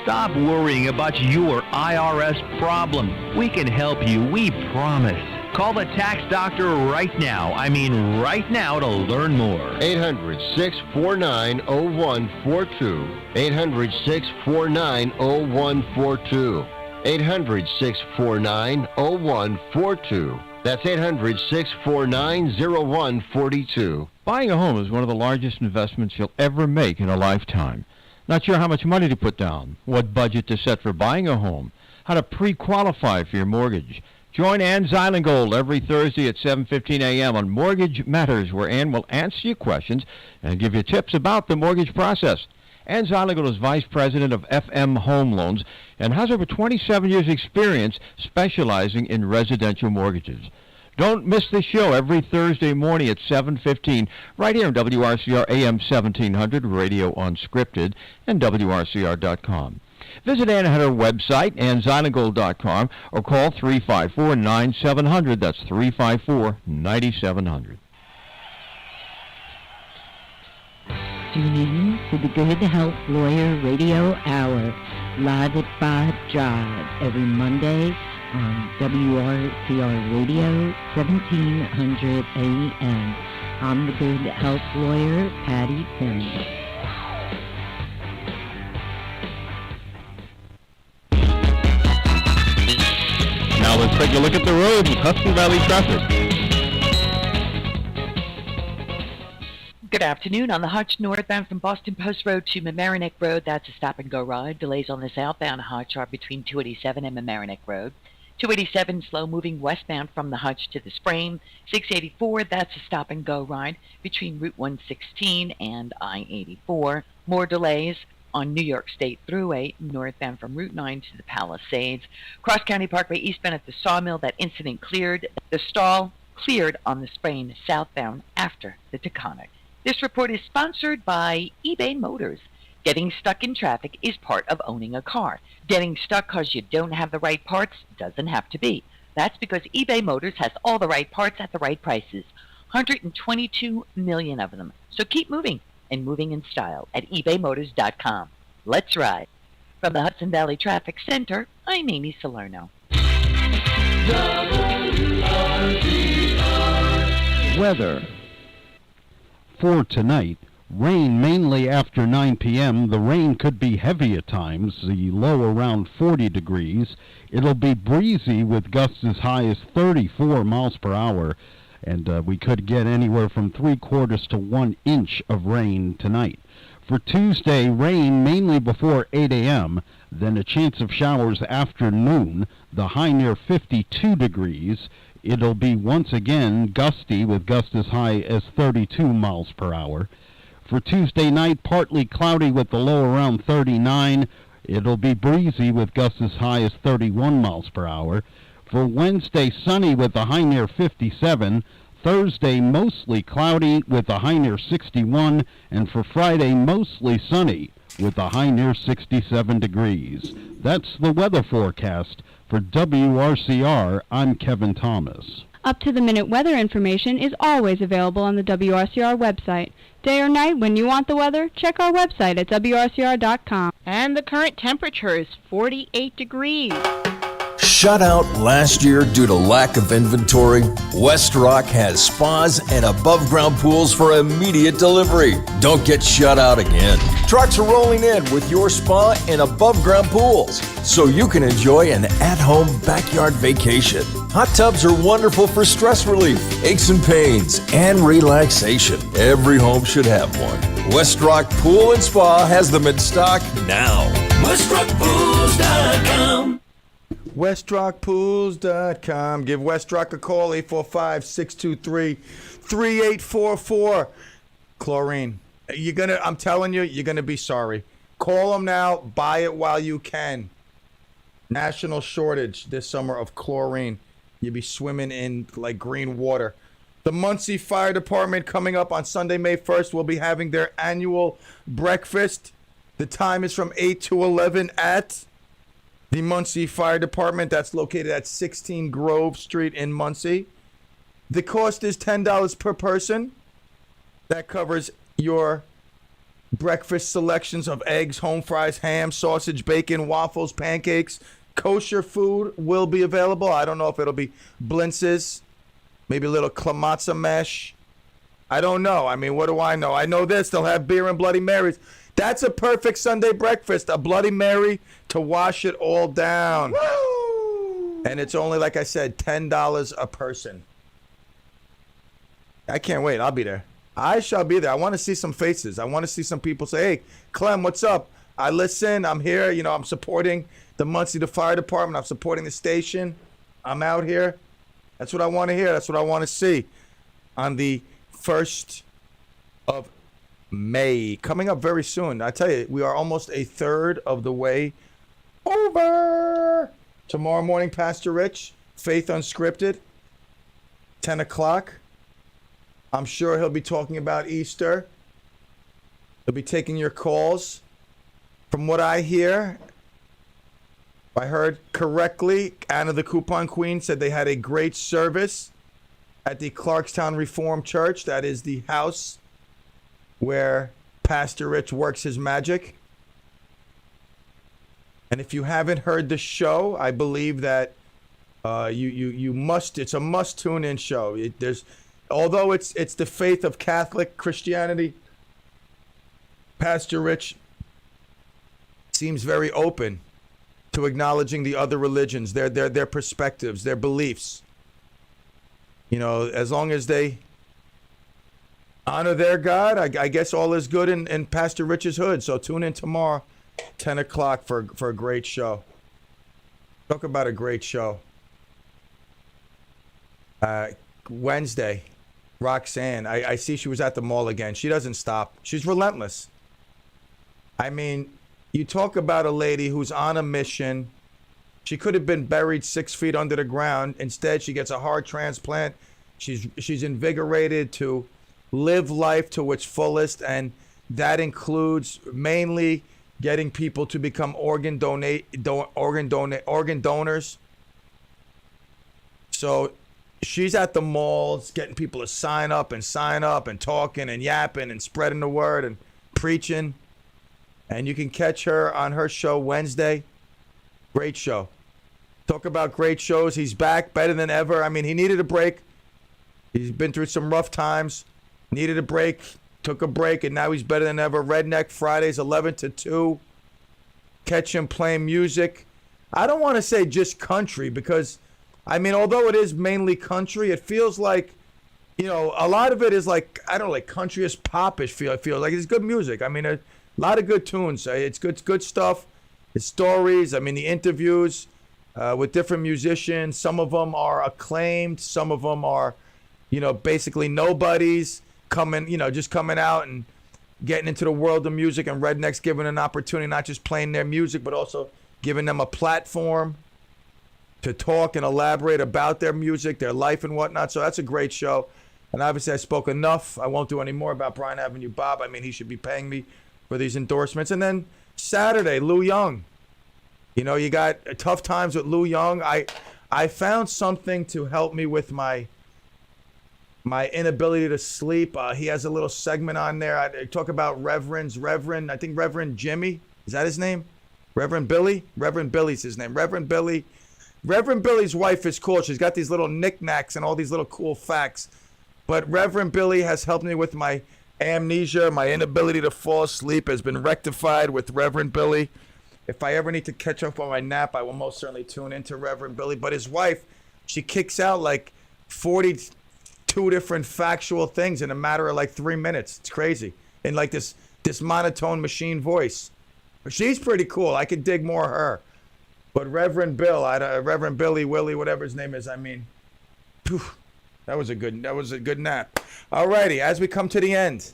S8: Stop worrying about your IRS problem. We can help you, we promise. Call the tax doctor right now. I mean right now, to learn more.
S9: 800-649-0142. 800-649-0142. 800-649-0142. That's 800-649-0142.
S2: Buying a home is one of the largest investments you'll ever make in a lifetime. Not sure how much money to put down, what budget to set for buying a home, how to pre-qualify for your mortgage. Join Ann Zeilengold every Thursday at 7:15 a.m. on Mortgage Matters, where Ann will answer your questions and give you tips about the mortgage process. Ann Zeilengold is Vice President of FM Home Loans and has over 27 years' experience specializing in residential mortgages. Don't miss the show every Thursday morning at 7:15 right here on WRCR AM 1700, Radio Unscripted, and WRCR.com. Visit Ann at her website, AnnZeilengold.com, or call 354-9700. That's 354-9700.
S13: Tune in to the Good Health Lawyer Radio Hour, live at 5 Drive, every Monday on WRCR Radio, 1700 AM. I'm the Good Health Lawyer, Patty Penn.
S2: Now let's take a look at the road with Hudson Valley traffic.
S17: Good afternoon. On the Hutch northbound from Boston Post Road to Mamaroneck Road, that's a stop-and-go ride. Delays on the southbound Hutch are between 287 and Mamaroneck Road. 287 slow-moving westbound from the Hutch to the Spring. 684, that's a stop-and-go ride between Route 116 and I-84. More delays on New York State Thruway northbound from Route 9 to the Palisades. Cross County Parkway eastbound at the Sawmill, that incident cleared. The stall cleared on the Sprain southbound after the Taconic. This report is sponsored by eBay Motors. Getting stuck in traffic is part of owning a car. Getting stuck because you don't have the right parts doesn't have to be. That's because eBay Motors has all the right parts at the right prices. 122 million of them. So keep moving, and moving in style at ebaymotors.com. Let's ride. From the Hudson Valley Traffic Center, I'm Amy Salerno.
S2: Weather. For tonight, rain mainly after 9 p.m. The rain could be heavy at times, the low around 40 degrees. It'll be breezy with gusts as high as 34 miles per hour, and we could get anywhere from 3/4 to 1 inch of rain tonight. For Tuesday, rain mainly before 8 a.m., then a chance of showers after noon, the high near 52 degrees. It'll be once again gusty with gusts as high as 32 miles per hour. For Tuesday night, partly cloudy with the low around 39. It'll be breezy with gusts as high as 31 miles per hour. For Wednesday, sunny with the high near 57. Thursday, mostly cloudy with the high near 61. And for Friday, mostly sunny with the high near 67 degrees. That's the weather forecast. For WRCR, I'm Kevin Thomas.
S10: Up-to-the-minute weather information is always available on the WRCR website. Day or night, when you want the weather, check our website at WRCR.com.
S11: And the current temperature is 48 degrees.
S12: Shut out last year due to lack of inventory? West Rock has spas and above-ground pools for immediate delivery. Don't get shut out again. Trucks are rolling in with your spa and above-ground pools, so you can enjoy an at-home backyard vacation. Hot tubs are wonderful for stress relief, aches and pains, and relaxation. Every home should have one. West Rock Pool and Spa has them in stock now. WestRockPools.com.
S4: WestRockPools.com. Give Westrock a call, 845-623-3844. Chlorine. I'm telling you, you're gonna be sorry. Call them now. Buy it while you can. National shortage this summer of chlorine. You'll be swimming in like green water. The Muncie Fire Department coming up on Sunday, May 1st, will be having their annual breakfast. The time is from 8 to 11 at the Muncie Fire Department. That's located at 16 Grove Street in Muncie. The cost is $10 per person. That covers your breakfast selections of eggs, home fries, ham, sausage, bacon, waffles, pancakes. Kosher food will be available. I don't know if it'll be blintzes, maybe a little klamatza mesh. I don't know. I mean, what do I know? I know this. They'll have beer and Bloody Marys. That's a perfect Sunday breakfast. A Bloody Mary to wash it all down. Woo! And it's only, like I said, $10 a person. I can't wait. I'll be there. I shall be there. I want to see some faces. I want to see some people say, hey, Clem, what's up? I listen. I'm here. You know, I'm supporting the Muncie Fire Department. I'm supporting the station. I'm out here. That's what I want to hear. That's what I want to see on the 1st of May. Coming up very soon. I tell you, we are almost a third of the way over. Tomorrow morning, Pastor Rich, Faith Unscripted, 10 o'clock. I'm sure he'll be talking about Easter. He'll be taking your calls. From what I hear, if I heard correctly, Anna the Coupon Queen said they had a great service at the Clarkstown Reformed Church. That is the house where Pastor Rich works his magic. And if you haven't heard the show, I believe that you must. It's a must tune in show. Although it's the faith of Catholic Christianity, Pastor Rich seems very open to acknowledging the other religions, their perspectives, their beliefs. You know, as long as they honor their God. I guess all is good in Pastor Rich's hood. So tune in tomorrow, 10 o'clock for a great show. Talk about a great show. Wednesday, Roxanne. I see she was at the mall again. She doesn't stop. She's relentless. I mean, you talk about a lady who's on a mission. She could have been buried 6 feet under the ground. Instead, she gets a heart transplant. She's invigorated to live life to its fullest, and that includes mainly getting people to become organ donors. So she's at the malls getting people to sign up and talking and yapping and spreading the word and preaching. And you can catch her on her show Wednesday. Great show. Talk about great shows. He's back better than ever. I mean, he needed a break. He's been through some rough times. Needed a break. Took a break, and now he's better than ever. Redneck Fridays, 11 to 2. Catch him playing music. I don't want to say just country because, I mean, although it is mainly country, it feels like, you know, a lot of it is like, I don't know, like countryish, popish feel. It feels like it's good music. I mean, a lot of good tunes. It's good stuff. It's stories. I mean, the interviews with different musicians. Some of them are acclaimed. Some of them are, you know, basically nobodies just coming out and getting into the world of music, and Redneck's giving an opportunity, not just playing their music, but also giving them a platform to talk and elaborate about their music, their life and whatnot. So that's a great show. And obviously I spoke enough. I won't do any more about Bryan Avenue Bob. I mean, he should be paying me for these endorsements. And then Saturday, Lou Young. You know, you got tough times with Lou Young. I found something to help me with my inability to sleep. He has a little segment on there. I talk about Reverend, I think Reverend Jimmy. Is that his name? Reverend Billy? Reverend Billy's his name. Reverend Billy. Reverend Billy's wife is cool. She's got these little knickknacks and all these little cool facts. But Reverend Billy has helped me with my amnesia. My inability to fall asleep has been rectified with Reverend Billy. If I ever need to catch up on my nap, I will most certainly tune into Reverend Billy. But his wife, she kicks out like 42 different factual things in a matter of like 3 minutes. It's crazy. In like this monotone machine voice. She's pretty cool. I could dig more of her. But Reverend Billy, Willie, whatever his name is, I mean, phew, that was a good nap. Alrighty, as we come to the end.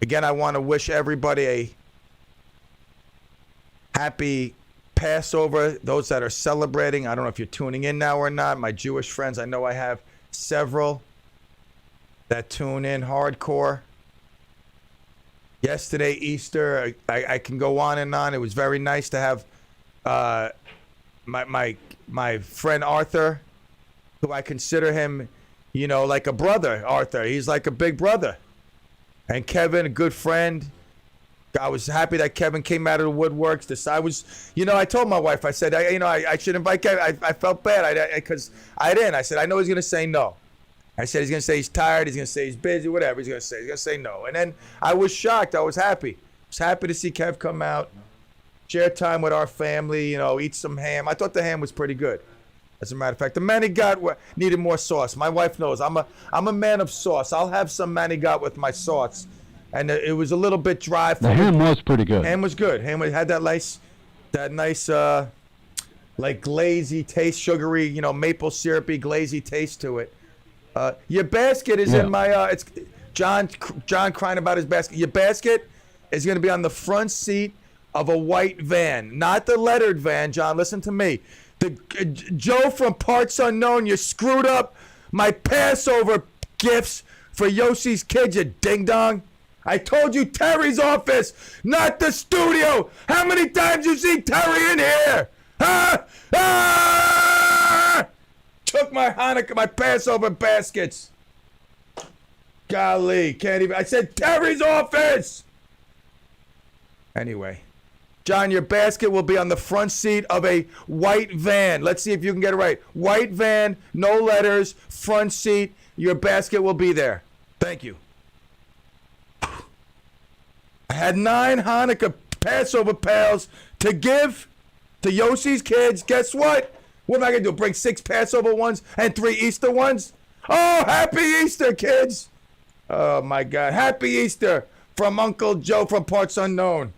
S4: Again, I want to wish everybody a happy Passover. Those that are celebrating, I don't know if you're tuning in now or not. My Jewish friends, I know I have several that tune in hardcore. Yesterday, Easter, I can go on and on. It was very nice to have my friend Arthur, who I consider him, you know, like a brother. Arthur, he's like a big brother. And Kevin, a good friend. I was happy that Kevin came out of the woodworks. I told my wife, I said, I should invite Kevin. I felt bad because I didn't. I said, I know he's going to say no. I said, he's going to say he's tired. He's going to say he's busy, whatever he's going to say. He's going to say no. And then I was shocked. I was happy. I was happy to see Kev come out, share time with our family, eat some ham. I thought the ham was pretty good. As a matter of fact, the manigot needed more sauce. My wife knows I'm a man of sauce. I'll have some manigot with my sauce. And it was a little bit dry.
S2: The ham was pretty good.
S4: Ham was good. Ham had that nice, like glazy taste, sugary, maple syrupy, glazy taste to it. Your basket is in my. It's John crying about his basket. Your basket is going to be on the front seat of a white van, not the lettered van. John, listen to me. Joe from Parts Unknown, you screwed up my Passover gifts for Yossi's kids, you ding dong. I told you Terry's office, not the studio. How many times you seen Terry in here? Huh? Ah! Took my Passover baskets. Golly, can't even. I said Terry's office. Anyway, John, your basket will be on the front seat of a white van. Let's see if you can get it right. White van, no letters, front seat. Your basket will be there. Thank you. I had 9 Hanukkah Passover pails to give to Yossi's kids. Guess what? What am I going to do? Bring 6 Passover ones and 3 Easter ones? Oh, happy Easter, kids. Oh, my God. Happy Easter from Uncle Joe from Parts Unknown.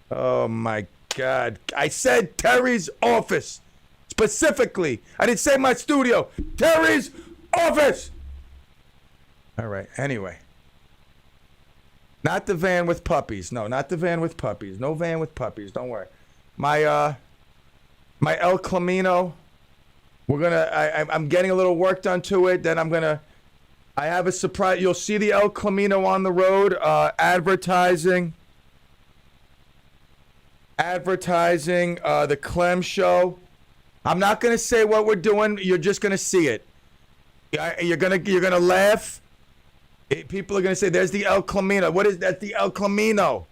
S4: Oh, my God. I said Terry's office. Specifically. I didn't say my studio. Terry's office. All right. Anyway. Not the van with puppies. No, not the van with puppies. No van with puppies. Don't worry. My El Camino. I'm getting a little work done to it. Then I have a surprise. You'll see the El Camino on the road. Advertising the Clem show. I'm not going to say what we're doing. You're just going to see it. You're going to laugh. People are going to say, there's the El Camino. What is that? The El Camino.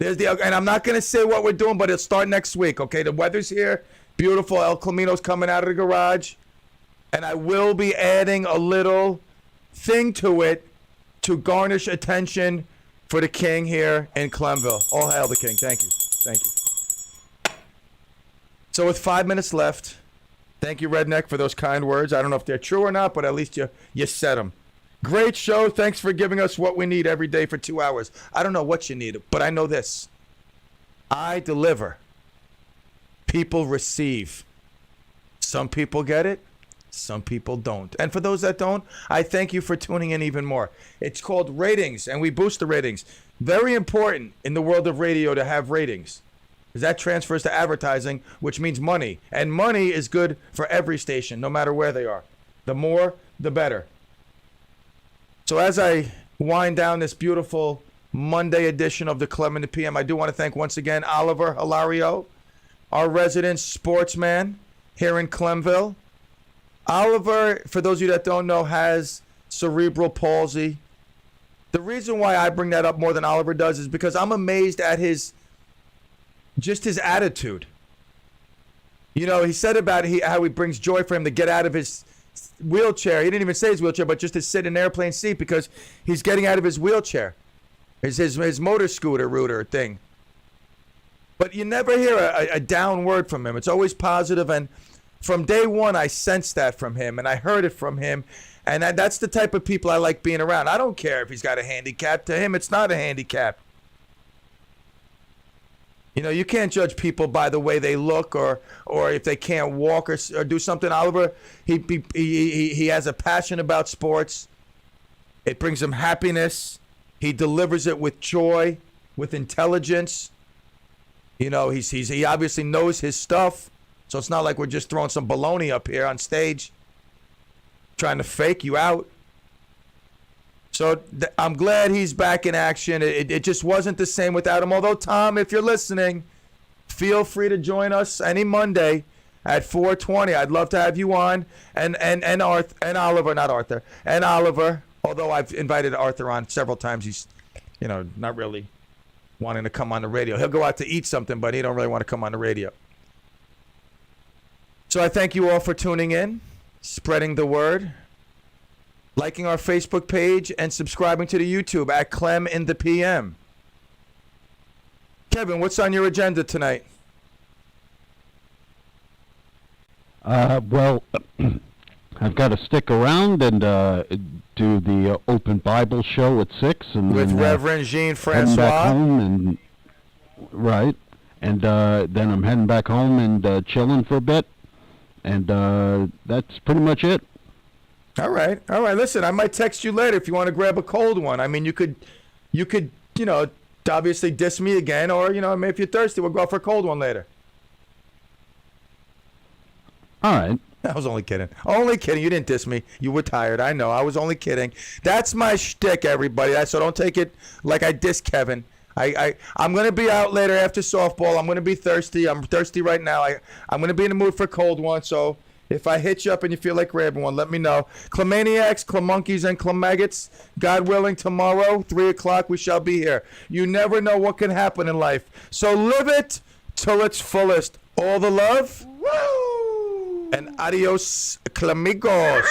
S4: And I'm not going to say what we're doing, but it'll start next week, okay? The weather's here. Beautiful. El Camino's coming out of the garage. And I will be adding a little thing to it to garnish attention for the king here in Clemville. All hail the king. Thank you. Thank you. So with 5 minutes left, thank you, Redneck, for those kind words. I don't know if they're true or not, but at least you said them. Great show. Thanks for giving us what we need every day for 2 hours. I don't know what you need, but I know this. I deliver. People receive. Some people get it. Some people don't. And for those that don't, I thank you for tuning in even more. It's called ratings, and we boost the ratings. Very important in the world of radio to have ratings, because that transfers to advertising, which means money. And money is good for every station, no matter where they are. The more, the better. So as I wind down this beautiful Monday edition of the Clem in the PM, I do want to thank once again Oliver Hilario, our resident sportsman here in Clemville. Oliver, for those of you that don't know, has cerebral palsy. The reason why I bring that up more than Oliver does is because I'm amazed at his attitude. You know, he said about how he brings joy for him to get out of his wheelchair. He didn't even say his wheelchair, but just to sit in an airplane seat because he's getting out of his wheelchair. His motor scooter router thing. But you never hear a down word from him. It's always positive, and from day one, I sensed that from him, and I heard it from him, and that's the type of people I like being around. I don't care if he's got a handicap. To him, it's not a handicap. You know, you can't judge people by the way they look or if they can't walk or do something. Oliver, he has a passion about sports. It brings him happiness. He delivers it with joy, with intelligence. You know, he obviously knows his stuff. So it's not like we're just throwing some baloney up here on stage, trying to fake you out. So I'm glad he's back in action. It just wasn't the same without him. Although, Tom, if you're listening, feel free to join us any Monday at 4:20. I'd love to have you on. And Oliver, not Arthur. And Oliver, although I've invited Arthur on several times, he's, you know, not really wanting to come on the radio. He'll go out to eat something, but he don't really want to come on the radio. So I thank you all for tuning in, spreading the word, liking our Facebook page, and subscribing to the YouTube at Clem in the PM. Kevin, what's on your agenda tonight?
S2: Well, I've got to stick around and do the Open Bible show at 6. And
S4: with
S2: then,
S4: Reverend Jean
S2: heading
S4: Francois.
S2: back home and, right. And then I'm heading back home and chilling for a bit. And that's pretty much it.
S4: All right. Listen, I might text you later if you want to grab a cold one. I mean, you could, you know, obviously diss me again, or, you know, maybe if you're thirsty, we'll go for a cold one later.
S2: All right.
S4: I was only kidding. Only kidding. You didn't diss me. You were tired. I know. I was only kidding. That's my shtick, everybody. So don't take it like I diss Kevin. I'm going to be out later after softball. I'm going to be thirsty. I'm thirsty right now. I'm going to be in the mood for a cold one. So if I hit you up and you feel like grabbing one, let me know. Clemaniacs, Clemonkeys, and Clemaggots, God willing, tomorrow, 3 o'clock, we shall be here. You never know what can happen in life. So live it till its fullest. All the love. Woo! And adios, Clemigos.